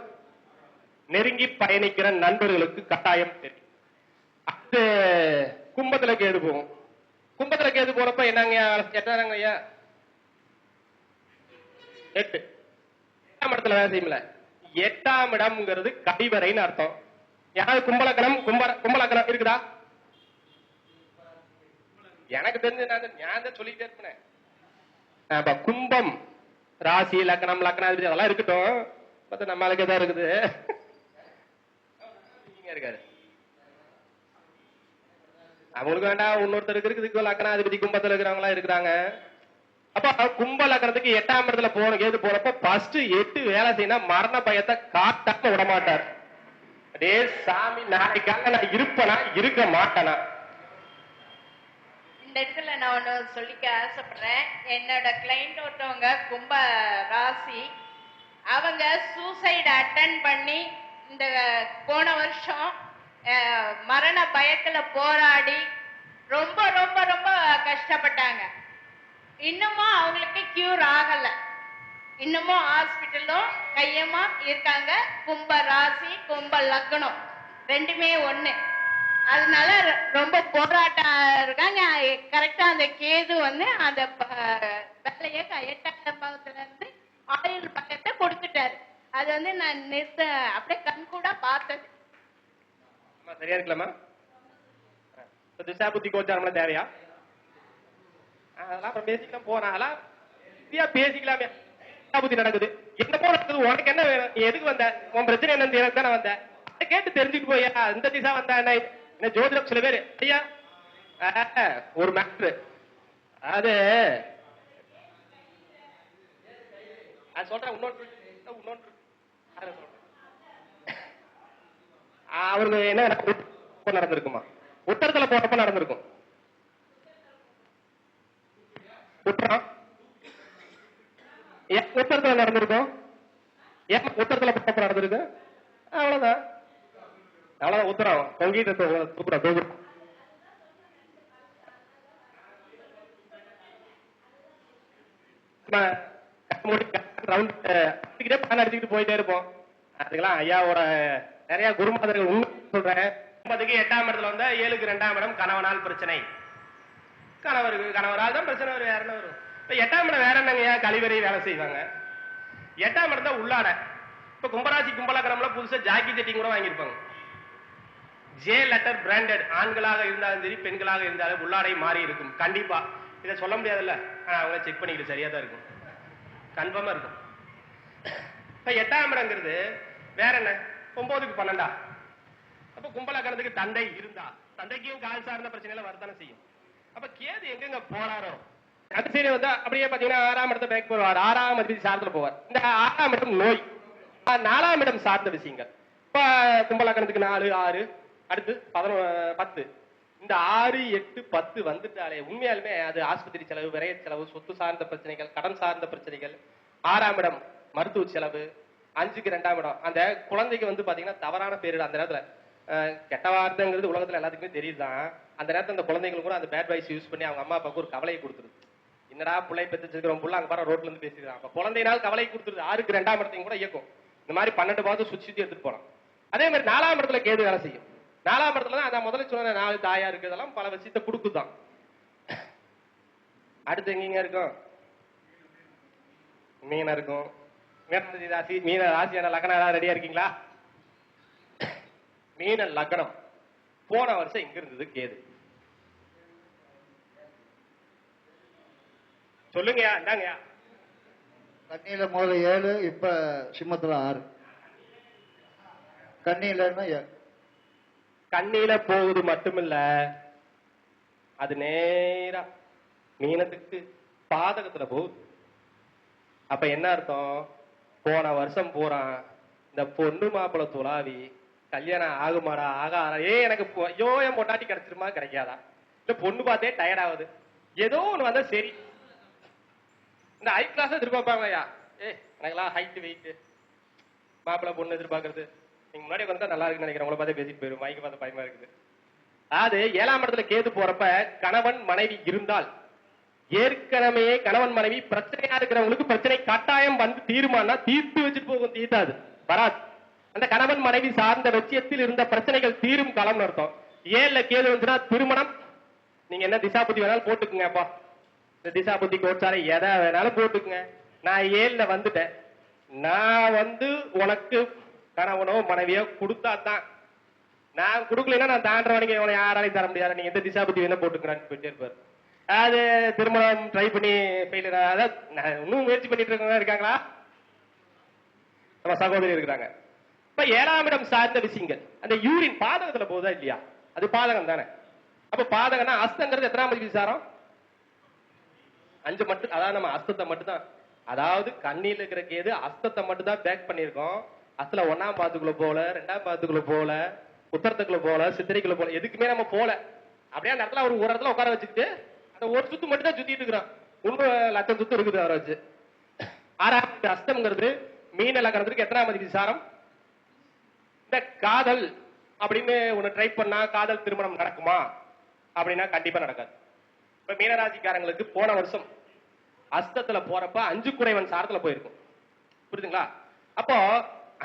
நெருங்கி பயணிக்கிற நண்பர்களுக்கு கட்டாயம் தெரியும். அது கும்பத்துல கேது போகும். கும்பத்துல கேது போறப்ப என்னங்க எட்டாங்க ஐயா? 8. 8ஆம் இடத்துல வேலை செய்யல. 8ஆம் இடம்ங்கிறது கடிவரைன்னு அர்த்தம். யாராவது கும்பலக்கணம் கும்பலக்கணம் இருக்குதா? எனக்கு தெரிஞ்சு நான் தான் சொல்லிட்டே இருப்பேன். கும்பம் ராசி லக்னம் லக்னாதிபதி அதெல்லாம் இருக்கட்டும். மத்த நம்மளுக்கு தான் இருக்குது இருக்காரு. அவங்களுக்கு வேண்டாம், இன்னொருத்தருக்கு இருக்குது லக்னாதிபதி கும்பத்துல இருக்கிறவங்க இருக்கிறாங்க. அப்ப கும்ப லக்னத்துக்கு 8ஆம் இடத்துல போன கேது போறப்ப ஃபர்ஸ்ட் 8 வேலை செய்யணும். மரண பயத்தை காட்டாம விட மாட்டார். அதே சாமி நாளைக்காக நான் இருப்பனா இருக்க மாட்டேனா? இந்த இடத்துல நான் ஒண்ணு சொல்லிக்க ஆசைப்படுறேன். என்னோட கிளைண்ட் ஒருத்தவங்க கும்ப ராசி, அவங்க சூசைட் அட்டன் பண்ணி இந்த போன வருஷம் மரண பயத்துல போராடி ரொம்ப ரொம்ப ரொம்ப கஷ்டப்பட்டாங்க. இன்னமும் அவங்களுக்கு கியூர் ஆகல. இன்னமும் ஹாஸ்பிட்டலும் கையமா இருக்காங்க. கும்ப ராசி கும்ப லக்னம் ரெண்டுமே ஒண்ணு. அதனால ரொம்ப போராட்டம் இருக்காங்க. கரெக்டா அந்த கேது அந்த வேலையை 8ஆம் பாவத்துல இருந்து ஆயுள் பக்கத்தை கொடுத்துட்டாரு. அது வந்து நான் அப்படியே கண் கூட பார்த்தது. சரியா இருக்கலாமா? திசா புத்தி கோச்சாரம் தேவையா? அதெல்லாம் அப்புறம் பேசிக்கலாம் போனா பேசிக்கலாமே. திசா புத்தி நடக்குது, என்ன போல நடக்குது, உனக்கு என்ன வேணும், நீ எதுக்கு வந்த, உன் பிரச்சனை என்னன்னு எனக்கு தானே வந்த, கேட்டு தெரிஞ்சுட்டு போயா. இந்த திசா வந்தா என்ன ஜோதிடம் சில பேரு ஐயா ஒரு மேட்ரு அது சொல்றேன். இன்னொன்று அவருக்கு என்ன நடந்திருக்குமா? உத்தரத்துல போறப்ப நடந்திருக்கும். உத்தரத்துல நடந்திருக்கும். உத்தரத்துல போறப்ப நடந்திருக்கு. அவ்வளவுதான் அவ்வளவுதான் உத்தரம். சங்கீதத்தை தூக்குறோம். அடிச்சுக்கிட்டு போயிட்டே இருப்போம். அதுக்கெல்லாம் ஐயாவோட நிறைய குருமாதர்கள் உண்மை சொல்றேன். 9க்கு 8ஆம் இடத்துல வந்தா 7க்கு 2ஆம் இடம் கணவனால் பிரச்சனை. கணவரால் தான் பிரச்சனை வரும், வேற என்ன வரும்? இப்ப 8ஆம் இடம் வேற என்னங்க? கழிவறை வேலை செய்வாங்க. 8ஆம் இடம் தான் உள்ளாட. இப்ப கும்பராசி கும்பலக்கரம்ல புதுசா ஜாக்கி செட்டிங் கூட வாங்கியிருப்பாங்க. J letter branded. ஆண்களாக இருந்தாலும் சரி பெண்களாக இருந்தாலும் உள்ளாடை மாறி இருக்கும் கண்டிப்பா. இதை சொல்ல முடியாதுல்ல, அவங்க செக் பண்ணிக்கிட்டு சரியா தான் இருக்கும், கன்ஃபார்மா இருக்கும். இப்ப 8ஆம் இடங்கிறது வேற என்ன? 9க்கு 12. அப்ப கும்பலக்கணத்துக்கு தந்தை இருந்தா தந்தைக்கும் கால் சார்ந்த பிரச்சனைகளை வரத்தானே செய்யும். அப்ப கேது எங்கெங்க போறாரோ அது சரி வந்தா அப்படியே பாத்தீங்கன்னா 6ஆம் இடத்தை பேக் போவார், 6ஆம் அதிபதி சார்ந்த போவார். இந்த 6ஆம் இடம் நோய், 4ஆம் இடம் சார்ந்த விஷயங்கள். இப்ப கும்பலக்கணத்துக்கு 4, 6, அடுத்து 10. இந்த 6, 8, 10 வந்துட்டாலே உண்மையாலுமே அது ஆஸ்பத்திரி செலவு, விரைய செலவு, சொத்து சார்ந்த பிரச்சனைகள், கடன் சார்ந்த பிரச்சனைகள். 6ஆம் இடம் மருத்துவ செலவு. 5க்கு 2ஆம் இடம் அந்த குழந்தைக்கு வந்து பாத்தீங்கன்னா தவறான பேரிட. அந்த நேரத்துல கெட்ட வார்த்தைங்கிறது உலகத்துல எல்லாத்துக்குமே தெரியுதுதான். அந்த நேரத்துல அந்த குழந்தைகள் கூட அந்த பேட் வாய்ஸ் யூஸ் பண்ணி அவங்க அம்மா அப்பாவுக்கு ஒரு கவலையை கொடுத்துருது. என்னடா பிள்ளை பெற்று வச்சிருக்கிறோம் புள்ள அங்க பாரு ரோட்ல இருந்து பேசிக்கிறான். அப்ப குழந்தைனால கவலை கொடுத்துருது. 6க்கு 2ஆம் இடத்தையும் கூட இயக்கும். இந்த மாதிரி 12 பாவத்தை சுத்தி எடுத்துட்டு போலாம். அதே மாதிரி 4ஆம் இடத்துல கேது வேலை செய்யும். 4ஆம் இடத்துல தான் நான் முதல்ல சொன்ன 4 தாயா இருக்குதெல்லாம் பல விஷயத்தை கொடுக்குதான். அடுத்து எங்கீங்க இருக்கும்? மீன இருக்கும். ராசி மீன ராசியான லக்னம் ரெடியா இருக்கீங்களா? மீன லக்னம் போன வருஷம் இங்க இருந்தது கேது. சொல்லுங்கயா, இந்தாங்கயா. கண்ணியில முதல்ல 7, இப்ப சிம்மத்துல 6. கண்ணியில போகுது மட்டுமில்ல, அது நேரா மீனத்துக்கு பாதகத்துல போகுது. அப்ப என்ன அர்த்தம்? போன வருஷம் போறான் இந்த பொண்ணு மாப்பிள்ள துளாவி கல்யாணம் ஆகுமாடா ஆகாதா, எனக்கு ஐயோ என் பொண்டாட்டி கிடைச்சிருமா கிடைக்காதா, இல்ல பொண்ணு பார்த்தே டயர்ட் ஆகுது, ஏதோ ஒண்ணு வந்தா சரி. இந்த ஹை கிளாஸ் எதிர்பார்ப்பாங்கய்யா. எனக்கெல்லாம் ஹைட் வெயிட் மாப்பிள்ள பொண்ணு எதிர்பார்க்கறது. நீங்க முன்னாடி வந்தா நல்லா இருக்குன்னு நினைக்கிறேன். உங்களை பார்த்தே பேசிட்டு போயிடும், மைக்கு பார்த்து பயமா இருக்குது. அது 7ஆம் இடத்துல கேது போறப்ப கணவன் மனைவி இருந்தால் ஏற்கனவே கணவன் மனைவி பிரச்சனையா இருக்கிறவங்களுக்கு பிரச்சனை கட்டாயம் வந்து தீர்மானா தீர்த்து வச்சுட்டு போகும், தீர்த்தாது வராது. அந்த கணவன் மனைவி சார்ந்த லட்சியத்தில் இருந்த பிரச்சனைகள் தீரும் காலம்னு அர்த்தம். 7ல கேது வந்துன்னா திருமணம். நீங்க என்ன திசா புத்தி வேணாலும் போட்டுக்குங்கப்பா, இந்த திசா புத்தி கோச்சாரை எதை வேணாலும் போட்டுக்குங்க. நான் 7ல வந்துட்டேன், நான் வந்து உனக்கு கணவனோ மனைவியோ கொடுத்தா தான், நான் கொடுக்கலன்னா நான் தாண்ட வணிக இவனை யாராலையும் தர முடியாது, நீங்க எந்த திசா புத்தி வேணா போட்டுக்கிறான்னு போயிட்டே இருப்பாரு. அது திருமணம் ட்ரை பண்ணி ஃபெயிலியர். அதாவது இன்னும் முயற்சி பண்ணிட்டு இருக்கவங்க இருக்காங்களா? நம்ம சகோதரி இருக்கிறாங்க. இப்ப 7ஆம் இடம் சார்ந்த விஷயங்கள், அந்த யூரின் பாதகத்துல போதா இல்லையா? அது பாதகம் தானே. அப்ப பாதகம்னா அஸ்தங்கிறது எத்தனாம் விசாரம்? 5 மட்டும். அதாவது நம்ம அஸ்தத்தை மட்டும் தான், அதாவது கண்ணில இருக்கிற கேது அஸ்தத்தை மட்டும் தான் பேக் பண்ணிருக்கோம். அஸ்தல 1ஆம் பாதத்துக்குள்ள போல, 2ஆம் பாதத்துக்குள்ள போல, உத்தரத்துக்குள்ள போல, சித்திரைக்குள்ள போல, எதுக்குமே நம்ம போல. அப்படியே அந்த இடத்துல ஒரு இடத்துல உட்கார வச்சுக்கிட்டு அந்த ஒரு சுத்து மட்டும் தான் சுத்திட்டு இருக்கிறோம். 1 லட்சம் சுத்து இருக்குது அவரை வச்சு. 6ஆம் அஸ்தம்ங்கிறது மீன லக்னத்துக்கு எத்தனாம் விசாரம்? இந்த காதல் அப்படின்னு ஒண்ணு ட்ரை பண்ணா காதல் திருமணம் நடக்குமா அப்படின்னா கண்டிப்பா நடக்காது. இப்ப மீனராசிக்காரங்களுக்கு போன வருஷம் அஸ்தத்துல போறப்ப 5 குறைவன் சாரத்துல போயிருக்கும், புரியுதுங்களா? அப்போ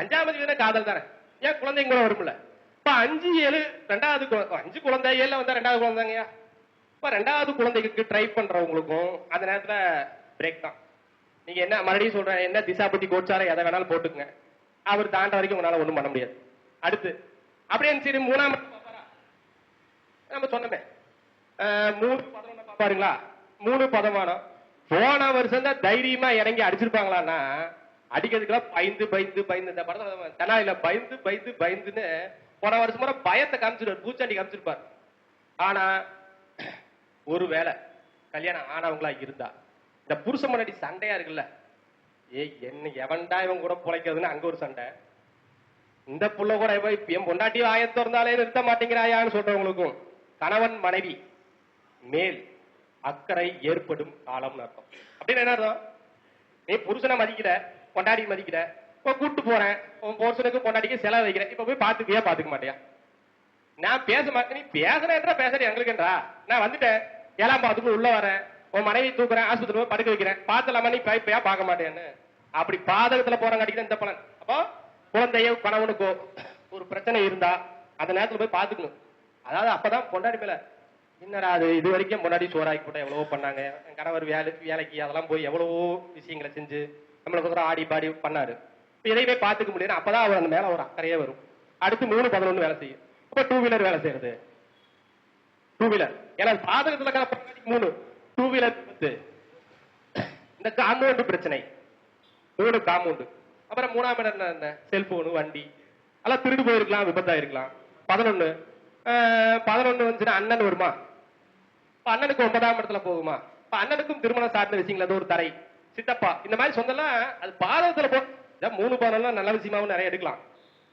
5ஆம் தேதி காதல் தானே, ஏன் குழந்தைங்க கூட வரும்ல. இப்ப 5, 7 2வது 5 குழந்தை 7ல வந்தா 2வது குழந்தைங்கயா. இப்ப 2வது குழந்தைக்கு ட்ரை பண்றவங்களுக்கும் அந்த நேரத்துல பிரேக் தான். நீங்க என்ன மறுபடியும் சொல்றேன், என்ன திசா புத்தி கோச்சார எதை வேணாலும் போட்டுக்குங்க, அவர் தாண்ட வரைக்கும் உங்களால ஒண்ணும் பண்ண முடியாது. அடுத்து அப்படியே சரி 3ஆம் இடம் பாப்பாரா? நம்ம சொன்னமே 3-11 பாப்பாருங்களா? 3 பதமானம் போன வருஷம் தான் தைரியமா இறங்கி அடிச்சிருப்பாங்களான்னா, அடிக்கிறதுக்கெல்லாம் பயந்து பயந்து பயந்து இந்த படத்துல தெனாலில பயந்து பயந்து பயந்துன்னு போன வருஷம் முறை பயத்தை காமிச்சிருவார், பூச்சாண்டி காமிச்சிருப்பார். ஆனா ஒரு வேளை கல்யாணம் ஆனவங்களா இருந்தா இந்த புருஷன் முன்னாடி சண்டையா இருக்குல்ல, என்ன எவன்டா இவன் கூட பிழைக்கிறதுன்னு அங்க ஒரு சண்டை, இந்த புள்ள கூட என் பொண்டாட்டி ஆயத்தம் இருந்தாலே நிறுத்த மாட்டேங்கிறாயான்னு சொல்றவங்களுக்கும் கணவன் மனைவி மேல் அக்கறை ஏற்படும் காலம்னு அர்த்தம். அப்படின்னு என்ன அர்த்தம்? நீ புருஷனை மதிக்கிற, பொண்டாடி மதிக்கிற, இப்போ கூட்டு போறேன், உன் புருஷனுக்கு பொண்டாட்டிக்கு செலவு வைக்கிறேன், இப்ப போய் பாத்துக்கியா பாத்துக்க மாட்டியா? நான் பேச மாட்டேன், நீ பேசுறேன்றா பேசுற எங்களுக்குன்றா, நான் வந்துட்டேன் 7ஆம் பாவத்துக்கு உள்ள வரேன், உன் மனைவி தூக்குறேன், ஆஸ்பத்திரி போய் படுக்க வைக்கிறேன், பாத்துலாமா நீ பைப்பையா பார்க்க மாட்டேன்னு. அப்படி பாதகத்துல போறாங்க அடிக்கிற இந்த பலன். அப்போ குழந்தையோ கணவனுக்கோ ஒரு பிரச்சனை இருந்தா அந்த நேரத்துல போய் பாத்துக்கணும். அதாவது அப்பதான் பொண்டாடி மேல என்னடா அது இது வரைக்கும் பொண்டாடி சோறாக்கி போட்டா எவ்வளவோ பண்ணாங்க, என் கணவர் வேலைக்கு அதெல்லாம் போய் எவ்வளவோ விஷயங்களை செஞ்சு நம்மளுக்கு ஒரு ஆடி பாடி பண்ணாரு, இதையுமே பாத்துக்க முடியாது. அப்பதான் அவர் அந்த மேல ஒரு அக்கறையே வரும். அடுத்து 3-11 வேலை செய்யும். இப்ப 2 வீலர் வேலை செய்யறது, 2 வீலர் ஏன்னா பாதகத்துல 3 2 வீலர் இந்த காம்பவுண்ட் பிரச்சனை 3 காம்பவுண்ட். அப்புறம் 3ஆம் இடம் என்ன, செல்போனு வண்டி எல்லாம் திருடு போயிருக்கலாம், விபத்தா இருக்கலாம். 11 வந்துச்சுன்னா அண்ணன் வருமா, அண்ணனுக்கு 9ஆம் இடத்துல போகுமா, அண்ணனுக்கும் திருமணம் சார்ந்த விஷயங்கள் அது ஒரு தரை, சித்தப்பா இந்த மாதிரி சொன்னலாம். அது பாதகத்துல போ 3 பாதம்லாம் நல்ல விஷயமாவும் நிறைய எடுக்கலாம்.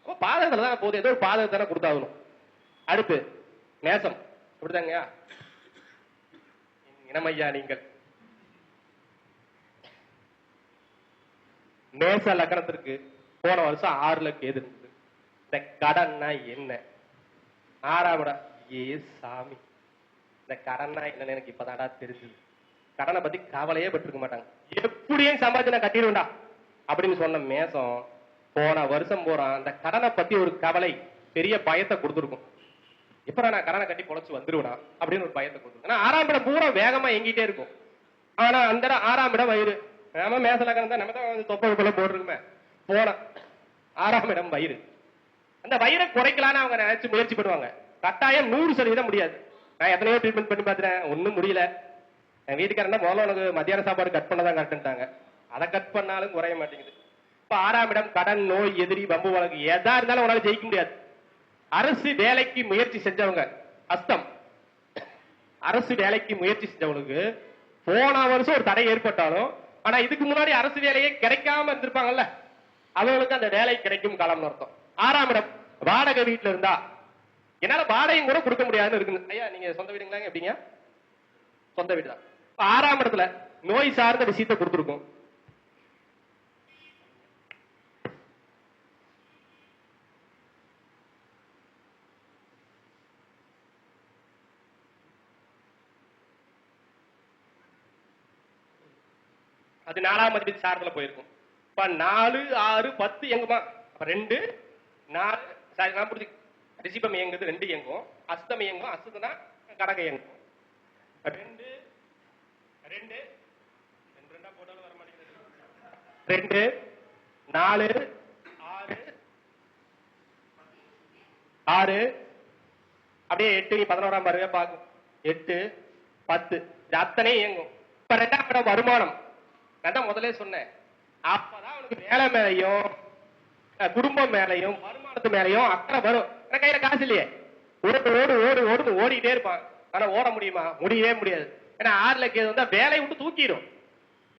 அப்ப பாதகத்துல தான் போகுது, ஏதோ ஒரு பாதகத்தான கொடுத்தாகணும். அடுத்து நேசம், இப்படிதாங்க இனமையா நீங்கள் மேச லக்னத்திற்கு போன வருஷம் 6ல கேது இருந்தது. இந்த கடன்னா என்ன, 6ஆம் இடம், ஏ சாமி இந்த கடன்னா என்னன்னு எனக்கு இப்பதான்டா தெரிஞ்சது. கடனை பத்தி கவலையே பட்டிருக்க மாட்டாங்க, எப்படியும் சம்பாதிச்சு நான் கட்டிடுவேன்டா அப்படின்னு சொன்ன மேசம் போன வருஷம் போறான் அந்த கடனை பத்தி ஒரு கவலை பெரிய பயத்தை கொடுத்துருக்கும். இப்ப நான் கடனை கட்டி பொழைச்சு வந்துருவேனா அப்படின்னு ஒரு பயத்தை கொடுத்துருக்கும். ஏன்னா 6ஆம் இடம் பூரா வேகமா எங்கிட்டே இருக்கும். ஆனா அந்த 6ஆம் இடம் வயிறு, நம்ம மேசலக்கணம் தான், நம்ம தான் தொப்பைக்குள்ள போட்டுருக்குமே. போன 6ஆம் இடம் வயிறு, அந்த வயிறை குறைக்கலான்னு அவங்க நினைச்சு முயற்சி பண்ணுவாங்க. கட்டாயம் 100% முடியாது. நான் எத்தனையோ ட்ரீட்மெண்ட் பண்ணி பார்த்துட்டேன், ஒன்னும் முடியல. என் வீட்டுக்காரன் முதல்ல உனக்கு மத்தியான சாப்பாடு கட் பண்ணதான் கரெக்டுட்டாங்க, அதை கட் பண்ணாலும் குறைய மாட்டேங்குது. இப்ப 6ஆம் இடம் கடன், நோய், எதிரி, பம்பு வழக்கு எதா இருந்தாலும் உங்களால ஜெயிக்க முடியாது. அரசு வேலைக்கு முயற்சி செஞ்சவங்க அஸ்தம், அரசு வேலைக்கு முயற்சி செஞ்சவங்களுக்கு போன வருஷம் ஒரு தடை ஏற்பட்டாலும், ஆனா இதுக்கு முன்னாடி அரசு வேலையே கிடைக்காம இருந்திருப்பாங்கல்ல, அவங்களுக்கு அந்த வேலை கிடைக்கும் காலம்னு அர்த்தம். 6ஆம் இடம் வாடகை வீட்டுல இருந்தா என்னால வாடகையும் கூட கொடுக்க முடியாதுன்னு இருக்கு. ஐயா நீங்க சொந்த வீடுங்களாங்க எப்படிங்க? சொந்த வீடு தான். 6ஆம் இடத்துல நோய் சார்ந்த விஷயத்தை கொடுத்துருக்கும். அது 4ஆம் அதிபதி சாரத்துல போயிருக்கும். இப்ப 4, 6, 10 எங்குமா? 2, 4 நான் புரிஞ்சு ரிஷிபம் இயங்குது, 2 இயங்கும், அஸ்தம் இயங்கும், அஸ்தம்னா கடக இயங்கும். 2 2 2 போட்டாலும் வர மாட்டேங்குது. 2 4 6 6 அப்படியே 8 நீ 11ஆம் பாருங்க பாக்கும். 8 10 இது அத்தனை இயங்கும். இப்ப 2ஆம் இடம் வருமானம், நான் தான் முதலே சொன்னேன், அப்பதான் உனக்கு வேலை மேலையும் குடும்பம் மேலையும் வருமானத்து மேலையும் அக்கறை வரும். கையில காசு இல்லையே, ஓடிட்டே இருப்பான். ஆனா ஓட முடியுமா? முடியவே முடியாது. ஏன்னா 6ல கேது வந்தா வேலையை விட்டு தூக்கிடும்.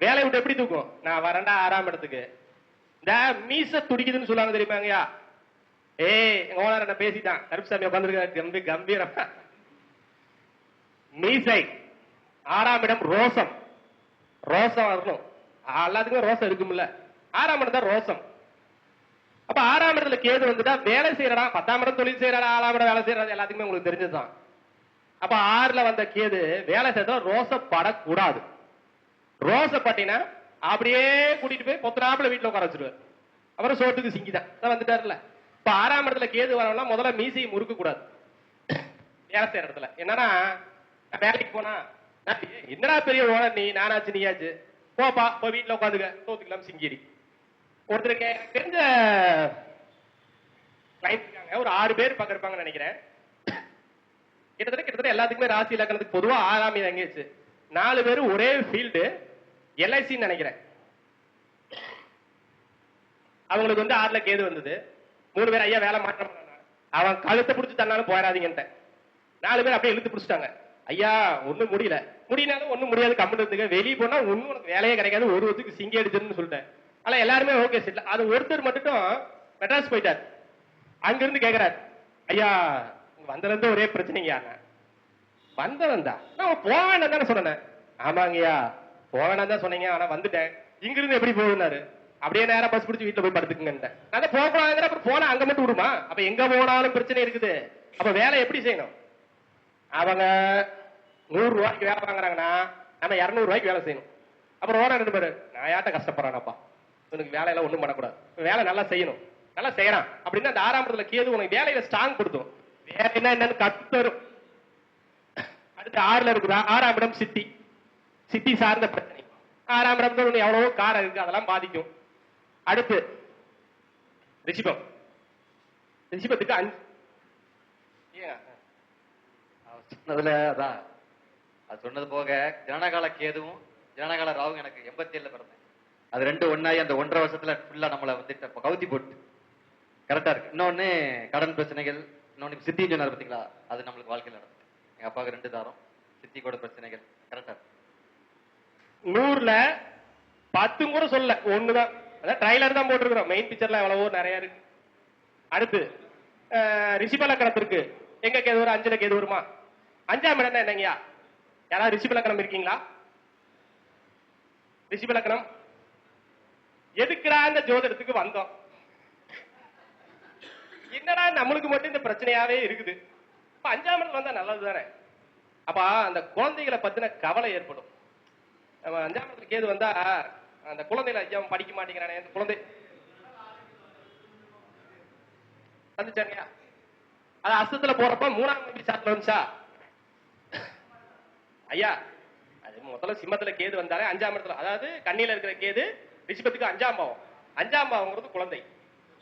வேலையை விட்டு எப்படி தூக்கும்? நான் வரேன்டா 6ஆம் இடத்துக்கு, இந்த மீச துடிக்குதுன்னு சொல்லுவாங்க தெரியுமாங்கய்யா. எங்க ஓனர் என்ன பேசிட்டான், கருப்புசாமி உட்காந்துருக்க கம்பீரமா. மீசை 6ஆம் இடம் ரோசம், ரோசம் வரணும். எல்லாத்துக்குமே ரோசம் இருக்கும்ல, 6ஆம் இடம் தான் ரோசம். அப்ப 6ஆம் இடத்துல கேது வந்துட்டா வேலை செய்யறா, 10ஆம் இடம் தொழில் செய்யறா, 6ஆம் இடம் வேலை செய்யறது எல்லாத்துக்குமே உங்களுக்கு தெரிஞ்சதுதான். அப்ப 6ல வந்த கேது வேலை செய்யறத ரோசப்படக்கூடாது. ரோசப்பட்டினா அப்படியே கூட்டிட்டு போய் பொத்தனாப்புல வீட்டுல உட்கார வச்சிருவாரு. அப்புறம் சோட்டுக்கு சிங்கிதான் வந்துட்டாருல. இப்ப 6ஆம் இடத்துல கேது வரணும்னா முதல்ல மீசையை முறுக்க கூடாது. வேலை செய்யற இடத்துல என்னன்னா, வேலைக்கு போனா என்னடா பெரிய ஓனர் நீ, நானாச்சு நீயாச்சு, போப்பா இப்போ வீட்டுல உட்காந்துக்க தோத்துக்கலாம் சிங்கிரி. ஒருத்தருக்கு எனக்கு தெரிஞ்ச கிளைண்ட் இருக்காங்க, ஒரு 6 பேர் பக்கம் இருப்பாங்கன்னு நினைக்கிறேன். கிட்டத்தட்ட எல்லாத்துக்குமே ராசி இலக்கணத்துக்கு பொதுவா 6ஆம் இடம் எங்கேச்சு. 4 பேர் ஒரே ஃபீல்டு எல்ஐசின்னு நினைக்கிறேன். அவங்களுக்கு வந்து 6ல கேது வந்தது. 3 பேர் ஐயா வேலை மாற்றம் அவன் கழுத்தை பிடிச்சி தன்னாலும் போயிடாதீங்கன்ட்ட. 4 பேர் அப்படியே இழுத்து பிடிச்சிட்டாங்க. ஐயா ஒண்ணும் முடியினாலும் ஒண்ணும் முடியாது, கம்ப்யூட்டருக்கு வெளியே போனா ஒன்னும் உனக்கு வேலையே கிடைக்காது, ஒரு வருஷத்துக்கு சிங்கி அடிச்சுன்னு சொல்லிட்டேன். ஆனா எல்லாருமே ஓகே செட்டில். அது ஒருத்தர் மட்டும் மெட்ராஸ் போயிட்டார். அங்கிருந்து கேட்கிறார், ஐயா வந்ததுல இருந்து ஒரே பிரச்சனைங்க. வந்தவன் தான் நான் போக வேண்டாம் தானே சொன்னேன். ஆமாங்கய்யா போக வேண்டாம் தான் சொன்னீங்க, ஆனா வந்துட்டேன். இங்கிருந்து எப்படி போகுனாரு. அப்படியே நேரம் பஸ் பிடிச்சி வீட்டுல போய் படுத்துக்குங்க. நான் போகக்கூடாதுங்கிற, அப்புறம் போனா அங்க மட்டும் விடுமா? அப்ப எங்க போனாலும் பிரச்சனை இருக்குது. அப்ப வேலை எப்படி செய்யணும்? அவங்க 100 ரூபாய்க்கு வேலை வாங்குறாங்கன்னா நம்ம 200 ரூபாய்க்கு வேலை செய்யணும். அப்புறம் ஓனர் 2 பேரு, நான் யார்ட்ட கஷ்டப்படுறானப்பா, உனக்கு வேலையெல்லாம் ஒண்ணும் பண்ணக்கூடாது, வேலை நல்லா செய்யணும், நல்லா செய்யறான் அப்படின்னா அந்த 6ஆம் இடத்துல கேது உனக்கு வேலையில ஸ்ட்ராங் கொடுத்தும். வேலை என்னன்னு கத்துரும். அடுத்து 6ல இருக்குதா, 6ஆம் இடம் சிட்டி சார்ந்த பிரச்சனை. 6ஆம் இடத்துல எவ்வளவோ காரம் இருக்கு, அதெல்லாம் பாதிக்கும். அடுத்து ரிஷிபத்துக்கு 5 சொன்னதுல அதான் அது சொன்னது போக ஜனனகால கேதுவும் ஜனனகால ராவும் எனக்கு 87ல பிறந்தேன். அது 2 ஒன்னாயி அந்த 1.5 வருஷத்துல ஃபுல்லா நம்மளை வந்துட்டு கவுத்தி போட்டு கரெக்டா இருக்கு. இன்னொன்னு கடன் பிரச்சனைகள், இன்னொன்னு சித்தி சொன்னார் பாத்தீங்களா, அது நம்மளுக்கு வாழ்க்கையில் நடந்தது. எங்க அப்பாவுக்கு 2 தாரம், சித்தி கூட பிரச்சனைகள் கரெக்டா இருக்கு. 100ல 10 கூட சொல்ல, 1 தான். அதான் ட்ரைலர் தான் போட்டிருக்கிறோம், மெயின் பிக்சர்ல எவ்வளவோ நிறைய இருக்கு. அடுத்து ரிஷிபலக்கணத்திற்கு எங்க கேது வரும்? 5ல கேது வருமா? 5ஆம் இடம் என்னங்கய்யா? யாராவது ரிஷிபலக்கணம் இருக்கீங்களா? ரிஷிபலக்கணம் எதுக்குடா இந்த ஜோதிடத்துக்கு வந்தோம்? என்னடா நம்மளுக்கு மட்டும் இந்த பிரச்சனையாவே இருக்குது. 5ஆம் இடத்துல வந்தா நல்லது தானே. அப்ப அந்த குழந்தைகளை பத்தின கவலை ஏற்படும். 5ஆம் இடத்துல கேது வந்தா அந்த குழந்தைகளை ஐயா படிக்க மாட்டேங்கிறானே, அந்த குழந்தை வந்துச்சாங்க. அது அஸ்தத்துல போறப்ப 3ஆம் நம்பி சாத்துல வந்துச்சா ஐயா? அது முதல்ல சிம்மத்துல கேது வந்தாலே 5ஆம் இடத்துல, அதாவது கண்ணியில இருக்கிற கேது ரிஷபத்துக்கு 5ஆம் பாவம். 5ஆம் பாவம்ங்கிறது குழந்தை.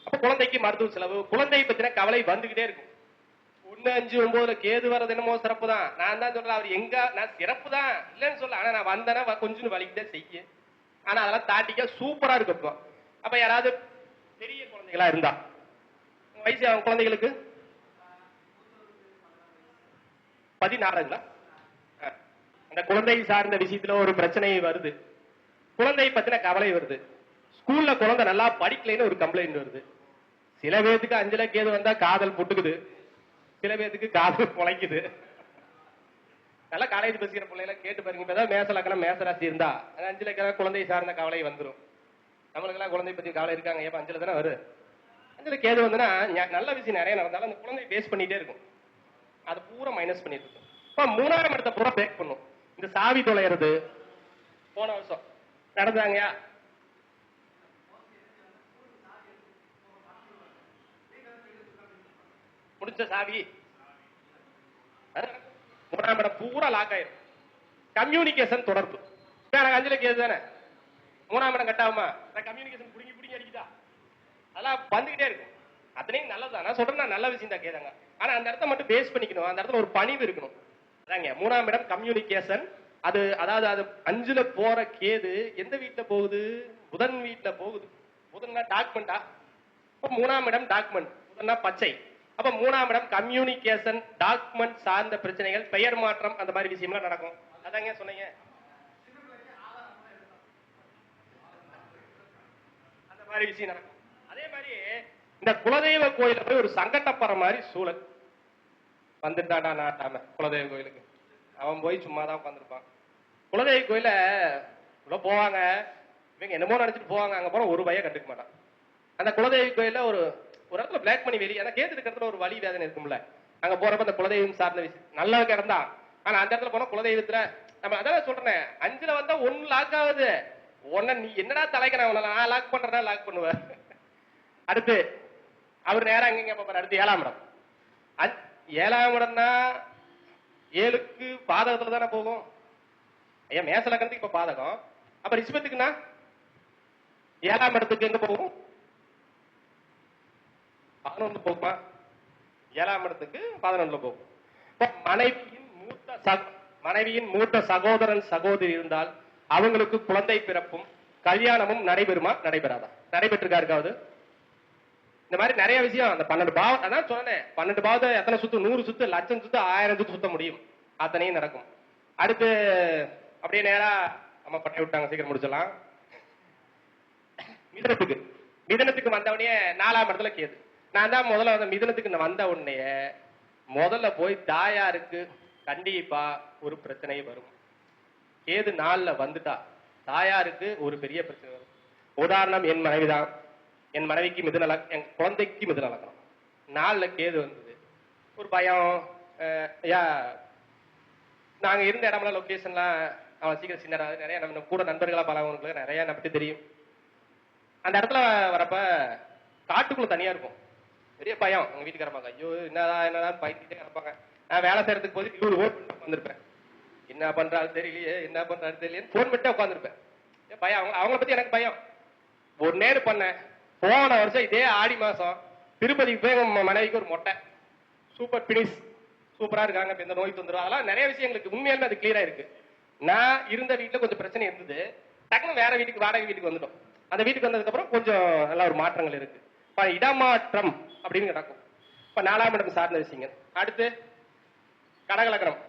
அப்ப குழந்தைக்கு மருத்துவ செலவு, குழந்தையை பத்தின கவலை வந்துகிட்டே இருக்கும். 1, 5, 9ல கேது வர்றது என்னமோ சிறப்பு தான். நான் தான் சொல்றேன், அவர் எங்க நான் சிறப்பு தான் இல்லைன்னு சொல்ல, ஆனா நான் வந்தேன்னா கொஞ்சம் வலிக்கிட்டே செய்ய. ஆனா அதெல்லாம் தாட்டிக்க சூப்பரா இருக்கும். அப்ப யாராவது பெரிய குழந்தைகளா இருந்தா, வயசு அவங்க குழந்தைகளுக்கு 16ங்களா? அந்த குழந்தை சார்ந்த விஷயத்துல ஒரு பிரச்சனை வருது, குழந்தை பத்தின கவலை வருது. ஸ்கூல்ல குழந்தை நல்லா படிக்கலைன்னு ஒரு கம்ப்ளைண்ட் வருது. சில பேருக்கு 5ல கேது வந்தா காதல் புட்டுக்குது, சில பேருக்கு காதல் முளைக்குது. நல்லா காலேஜ் பசிக்கிற பிள்ளைல கேட்டு பாருங்க, இப்பதான் மேசலக்கணம் மேசராசி இருந்தா 5ல குழந்தை சார்ந்த கவலை வந்துடும். நம்மளுக்கு எல்லாம் குழந்தை பத்தி கவலை இருக்காங்க, ஏப்ப 5ல தானே வரும். 5ல கேது வந்துன்னா நல்ல விஷயம் நிறைய நடந்தாலும் அந்த குழந்தை பேஸ் பண்ணிட்டே இருக்கும், அது பூரா மைனஸ் பண்ணிட்டு இருக்கும். இப்ப 3ஆம் இடத்தை பூரா பிரேக் பண்ணும். இந்த சாவி தொலைறது போன வருஷம் நடந்தாங்க. முடிச்ச சாவி 3ஆம் இடம் பூரா லாக் ஆயிரும். கம்யூனிகேஷன் தொடர்பு 5ல கேது தானே, 3ஆம் இடம் கட்டாகுமா? கம்யூனிகேஷன் புடிங்கி அடிக்குதா, அதெல்லாம் வந்துகிட்டே இருக்கும். அத்தனையும் நல்லதுதான், நான் சொல்றேன், நல்ல விஷயம் தான் கேதாங்க. ஆனா அந்த இடத்த மட்டும் பேஸ் பண்ணிக்கணும், அந்த இடத்துல ஒரு பணிவு இருக்கணும். அதாங்க 3ஆம் இடம் கம்யூனிகேஷன். அது அதாவது அது 5ல போற கேது எந்த வீட்டுல போகுது? புதன் வீட்டுல போகுது. புதன்னா டாக்குமெண்டா? 3ஆம் இடம் டாக்குமெண்ட், புதன்னா பச்சை. அப்ப 3ஆம் இடம் கம்யூனிகேஷன், டாக்குமெண்ட் சார்ந்த பிரச்சனைகள், பெயர் மாற்றம், அந்த மாதிரி விஷயம்லாம் நடக்கும். அதாங்க சொன்னீங்க, அந்த மாதிரி விஷயம் நடக்கும். அதே மாதிரி இந்த குலதெய்வ கோயில போய் ஒரு சங்கட்டப்படுற மாதிரி சூழல் வந்துட்டாடா நாட்டாம குலதெய்வ கோயிலுக்கு. அவன் போய் சும்மாதான் உட்காந்துருப்பான். குலதெய்வ கோயில உள்ள போவாங்க, இவங்க என்னமோ நினைச்சிட்டு போவாங்க. அங்க போன ஒரு பைய கண்டுக்க மாட்டான். அந்த குலதெய்வ கோயில ஒரு இடத்துல பிளாக் பண்ணி வெளியே, கேட்டு இருக்கிறதுல ஒரு வலி வேதனை இருக்கும்ல, அங்க போறப்ப அந்த குலதெய்வம் சார்ந்த விஷயம் நல்லா கிடந்தா. ஆனா அந்த இடத்துல போனா குலதெய்வத்துல நம்ம அதான் சொல்றேன், 5ல வந்தா 1 லாக் ஆகுது. நீ என்னடா தலைக்கிறேன், நான் லாக் பண்றேன்னா லாக் பண்ணுவேன். அடுத்து அவர் நேரம் எங்க பாப்பாரு? அடுத்து 7ஆம் இடம். 7ஆம் இடம்னா 7க்கு பாதகத்துல தானே போகும். ஐயா மேசலக்கணத்துக்கு இப்ப பாதகம், அப்ப ரிஷபத்துக்குன்னா 7ஆம் இடத்துக்கு எங்க போகும்? 11 போகுமா? 7ஆம் இடத்துக்கு 11 போகும். மனைவியின் மூத்த சகோதரன் சகோதரி இருந்தால் அவங்களுக்கு குழந்தை பிறப்பும் கல்யாணமும் நடைபெறுமா? நடைபெறாதா? நடைபெற்றிருக்காருக்காவது? இந்த மாதிரி நிறைய விஷயம். அந்த 12 பாவம், அதான் சொன்னேன், 12 பாவத்தை எத்தனை சுத்து? 100 சுத்து, லட்சம் சுத்து, 1000 சுத்து சுத்த முடியும். அத்தனையும் நடக்கும். அடுத்து அப்படியே நேரா அம்மா பண்ணி விட்டாங்க, சீக்கிரம் முடிச்சலாம். மிதனத்துக்கு வந்தவனே 4ஆம் இடத்துல கேது. நான் தான் முதல்ல வந்த மிதனத்துக்கு வந்த உடனே முதல்ல போய் தாயாருக்கு கண்டிப்பா ஒரு பிரச்சனை வரும். கேது 4ல வந்துட்டா தாயாருக்கு ஒரு பெரிய பிரச்சனை வரும். உதாரணம், என் மனைவிதான். என் மனைவிக்கு மிதுன, என் குழந்தைக்கு மிதுன லக்னம். 4ல கேது வந்தது. ஒரு பயம். நாங்க இருந்த இடம்லாம் லொகேஷன்லாம் அவன் சீக்கிரம் சின்ன நிறைய நம்ம கூட நண்பர்களா பழகவங்களுக்கு நிறைய நம்பி தெரியும். அந்த இடத்துல வரப்ப காட்டுக்குள்ள தனியா இருக்கும். பெரிய பயம். எங்க வீட்டுக்காரப்பாங்க, ஐயோ என்னதான் பயந்துட்டே கிடப்பாங்க. நான் வேலை செய்யறதுக்கு போது 20 ஓட் வந்திருப்பேன். என்ன பண்றாரு தெரியலையே, என்ன பண்றாரு தெரியலையே, போன் பண்ணிட்டு உட்காந்துருப்பேன். பயம். அவங்கள பத்தி எனக்கு பயம். ஒரு நேரம் பண்ணேன். போன வருஷம் இதே ஆடி மாசம் திருப்பதிக்கு போய் எங்க மனைவிக்கு ஒரு மொட்டை சூப்பர் பினிஷ், சூப்பரா இருக்காங்க. இப்ப இந்த நோய் தொந்தரவு அதெல்லாம் நிறைய விஷயங்களுக்கு உண்மையாலுமே அது கிளியரா இருக்கு. நான் இருந்த வீட்டுல கொஞ்சம் பிரச்சனை இருந்தது. டக்குனு வேற வீட்டுக்கு, வாடகை வீட்டுக்கு வந்துட்டோம். அந்த வீட்டுக்கு வந்ததுக்கு அப்புறம் கொஞ்சம் நல்ல ஒரு மாற்றங்கள் இருக்கு. இடமாற்றம் அப்படின்னு நடக்கும். இப்ப 4ஆம் இடம் சார்ந்த விஷயங்கள். அடுத்து கடகலக்கணம்.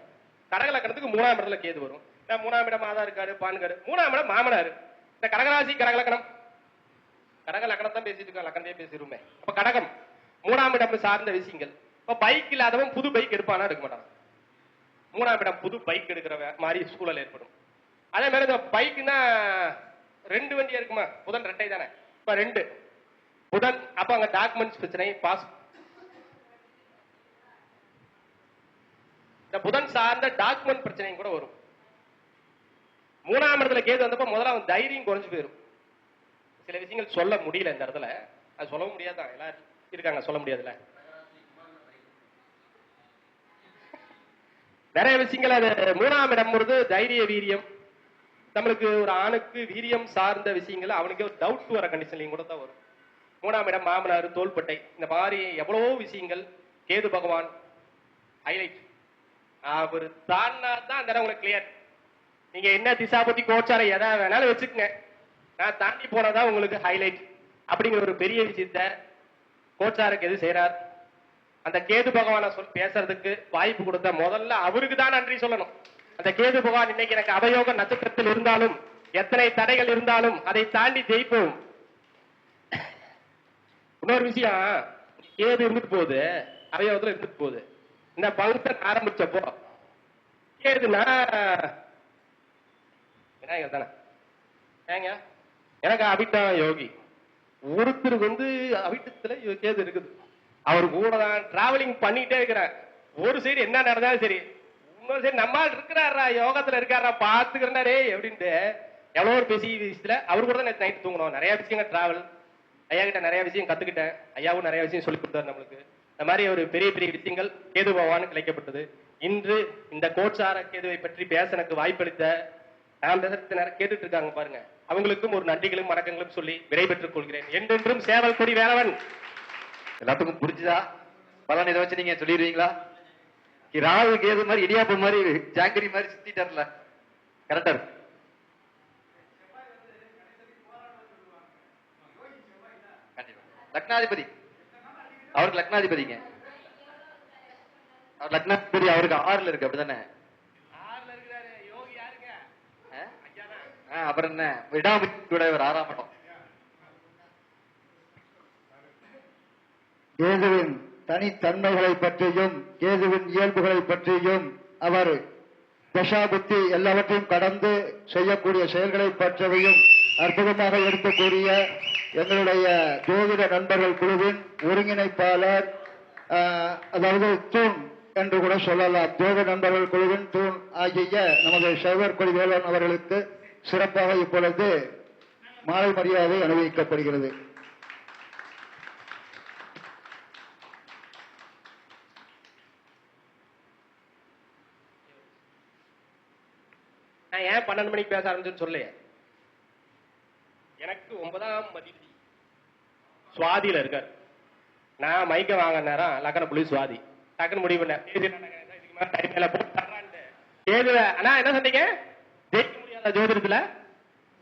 கடகலக்கணத்துக்கு 3ஆம் இடத்துல கேது வரும். 3ஆம் இடம் மாதா இருக்காரு, பான்காரு. 3ஆம் இடம் மாமனாரு. இந்த கடகராசி கடகலக்கணம், கடகலக்கணம் தான் பேசிட்டு இருக்கோம், லக்கணத்தையே பேசிடுமே. அப்ப கடகம் 3ஆம் இடம் சார்ந்த விஷயங்கள். இப்ப பைக் இல்லாதவன் புது பைக் எடுப்பானா? எடுக்க மாட்டான். 3ஆம் இடம் புது பைக் எடுக்கிற மாதிரி சூழல் ஏற்படும். அதே மாதிரி இந்த பைக்குன்னா 2 வண்டியா இருக்குமா? புதன் 2 தானே. இப்ப 2 புதன். அப்ப அங்க டாக்குமெண்ட்ஸ் பிரச்சனை, பாஸ். இந்த புதன் சார்ந்த டாக்குமெண்ட் பிரச்சனையும் கூட வரும். 3ஆம் இடத்துல கேது வந்தப்ப முதல்ல அவன் தைரியம் குறைஞ்சு போயிடும். சில விஷயங்கள் சொல்ல முடியல இந்த இடத்துல. அது சொல்லவும் முடியாதான், எல்லாரும் இருக்காங்க, சொல்ல முடியாதுல்ல. நிறைய விஷயங்கள். அது 3ஆம் இடம் பொழுது தைரிய வீரியம். நம்மளுக்கு ஒரு ஆணுக்கு வீரியம் சார்ந்த விஷயங்கள் அவனுக்கு ஒரு டவுட் வர கண்டிஷன்லையும் கூட தான் வரும். 3ஆம் இடம் மாமனார், தோள்பட்டை, இந்த மாதிரி எவ்வளவோ விஷயங்கள் கேது பகவான் ஹைலைட். அவர் தான்னா தான் அந்த இடம் உங்களுக்கு கிளியர். நீங்க என்ன திசா பத்தி கோச்சாரம் எதா வேணாலும் வச்சுக்கங்க, நான் தாண்டி போனதான் உங்களுக்கு ஹைலைட் அப்படிங்கிற ஒரு பெரிய விஷயத்த கோச்சாருக்கு எது செய்யறார். அந்த கேது பகவான பேசுறதுக்கு வாய்ப்பு கொடுத்த முதல்ல அவருக்கு தான் நன்றி சொல்லணும். அந்த கேது பகவான் இன்னைக்கு எனக்கு அவயோக நட்சத்திரத்தில் இருந்தாலும், எத்தனை தடைகள் இருந்தாலும் அதை தாண்டி ஜெயிப்போம். இன்னொரு விஷயம், கேது இருந்துட்டு போகுது, அவயோகத்துல இருந்துட்டு போகுது. இந்த பௌத்தன் ஆரம்பிச்சப்போ கேதுனா விநாயகர் தானே ஏங்க, எனக்கு அபிட்டம் யோகி ஒருத்தருக்கு அபிட்டத்துல கேது இருக்குது. அவர் கூட தான் டிராவலிங் பண்ணிட்டே இருக்கிறார். ஒரு சைடு என்ன நடந்தாலும் சரி, இன்னொரு சைடு நம்மால் இருக்கிறாரா, யோகத்துல இருக்காரா, பாத்துக்கிறே அப்படின்ட்டு எவ்வளோ ஒரு பேசி விஷயத்துல அவர் கூட தான் நைட் தூங்கணும். நிறைய விஷயங்கள் டிராவல். ஐயா கிட்ட நிறைய விஷயம் கத்துக்கிட்டேன். ஐயாவும் நிறைய விஷயம் சொல்லி கொடுத்தாரு நம்மளுக்கு. இந்த மாதிரி ஒரு பெரிய பெரிய விஷயங்கள் கேது பகவான் கிடைக்கப்பட்டது. இன்று இந்த கோச்சார கேதுவை பற்றி பேச எனக்கு வாய்ப்பளித்த நாம் கேட்டுட்டு இருக்காங்க பாருங்க, அவங்களுக்கும் ஒரு நன்றிகளும் வணக்கங்களும் சொல்லி விடைபெற்றுக் கொள்கிறேன். என்றென்றும் சேவல் கொடி வேலவன். எல்லாத்துக்கும் புரிஞ்சுதா? பலன் இதை வச்சு நீங்க சொல்லிடுவீங்களா? ராகு கேது மாதிரி இடியாப்பம் மாதிரி ஜாங்கிரி மாதிரி சுத்திட்டார்ல, கரெக்டா இருக்கு. லக்னாதிபதி, அவருக்கு லக்னாதிபதிங்க, அவர் லக்னாதிபதி, அவருக்கு 6ல இருக்கு, அப்படிதானே? அப்புறம் என்ன, விடாமுயற்சியோட ஒரு 6ஆம் இடம். கேதுவின் தனித்தன்மைகளை பற்றியும் கேதுவின் இயல்புகளை பற்றியும் அவர் தசாபுத்தி எல்லாவற்றையும் கடந்து செய்யக்கூடிய செயல்களை பற்றியும் அற்புதமாக எடுக்கக்கூடிய எங்களுடைய ஜோதிட நண்பர்கள் குழுவின் ஒருங்கிணைப்பாளர், அதாவது தூண் என்று கூட சொல்லலாம், ஜோதிட நண்பர்கள் குழுவின் தூண் ஆகிய நமது சேவர் கொடி வேலன் அவர்களுக்கு சிறப்பாக இப்பொழுது மாலை மரியாதை அணிவிக்கப்படுகிறது. நான் ஏன் 12 மணிக்கு பேச ஆரம்பிச்சுன்னு சொல்லையே, எனக்கு 9ஆம் அதிபதி சுவாதியில இருக்காரு. நான் மைக்க வாங்க நேரம் லக்கண புள்ளி சுவாதி டக்குன்னு முடிவு பண்ணேன். இதுக்கு மேல டைம் மேல போட்டு தர்றான்ட்டு. ஏதுல ஆனா என்ன சொன்னீங்க? ஜெயிக்க முடியாத ஜோதிடத்துல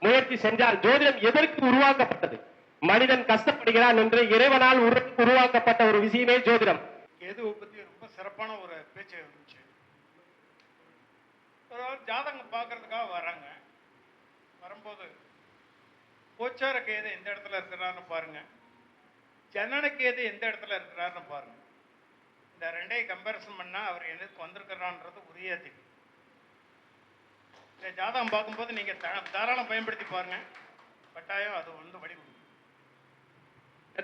முயற்சி சென்றால் ஜோதிடம் எதற்கு உருவாக்கப்பட்டது? மனிதன் கஷ்டப்படுகிறான் என்று இறைவனால் உருவாக்கப்பட்ட ஒரு விஷயமே ஜோதிடம். கேதுவை பத்தி ரொம்ப சிறப்பான ஒரு பேச்சு இருந்துச்சு. ஒரு ஜாதகம் பார்க்கறதுக்காக வராங்க. வரும்போது கோச்சார கேது எந்த இடத்துல இருக்கிறாருன்னு பாருங்க, ஜனன கேது எந்த இடத்துல இருக்கிறாருன்னு பாருங்க. இந்த ரெண்டையும் கம்பேரிசன் பண்ணா அவர் எதுக்கு வந்திருக்கிறான்றது உரிய தெரியும். இந்த ஜாதகம் பார்க்கும்போது நீங்க தாராளம் பயன்படுத்தி பாருங்க, கட்டாயம் அது வந்து வழி கொடுக்கும்.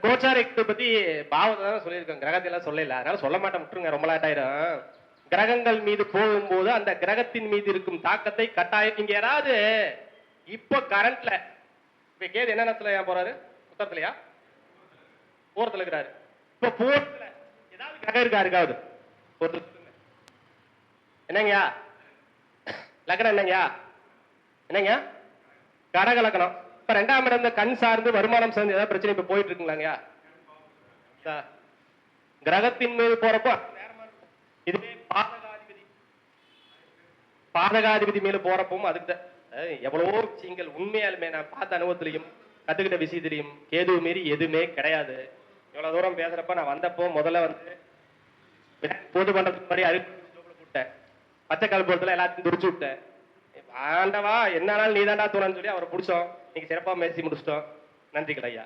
கோச்சாரத்தை பத்தி பாவத்தை தான் சொல்லியிருக்கேன், கிரகத்தை எல்லாம் சொல்லல. அதனால சொல்ல மாட்டேன், விட்டுருங்க, ரொம்ப லேட்டாயிரும். கிரகங்கள் மீது போகும்போது அந்த கிரகத்தின் மீது இருக்கும் தாக்கத்தை கட்டாயம். இங்க யாராவது இப்போ கரண்ட்ல இப்ப கேது என்ன நேரத்துல ஏன் போறாரு? உத்தரத்துலயா போறத்துல இருக்கிறாரு. இப்ப போறத்துல ஏதாவது கிரகம் இருக்கா? இருக்காது என்னங்கயா லக்னம்? என்னங்கயா என்னங்க கடக லக்னம். இப்ப 2ஆம் இடம் இந்த கண் சார்ந்து வருமானம் சார்ந்து ஏதாவது பிரச்சனை இப்ப போயிட்டு இருக்குங்களாங்கயா? கிரகத்தின் மீது போறப்போ இதுவே பாதகாதிபதி மேல போறப்பவும் அதுக்கு எவ்வளவோ விஷயங்கள் உண்மையாலுமே நான் பார்த்த அனுபவத்திலையும் கத்துக்கிட்ட விஷயத்திலையும் கேது மீறி எதுவுமே கிடையாது. இவ்வளவு தூரம் பேசுறப்ப நான் வந்தப்போ முதல்ல வந்து பொது பண்றதுக்கு முன்னாடி அறுப்பு விட்டேன், பச்சை கல்புரத்துல எல்லாத்தையும் துடிச்சு விட்டேன். ஆண்டவா என்னாலும் நீ தாண்டா தூரன்னு சொல்லி அவரை பிடிச்சோம். இன்னைக்கு சிறப்பா பேசி முடிச்சிட்டோம். நன்றிகள் ஐயா.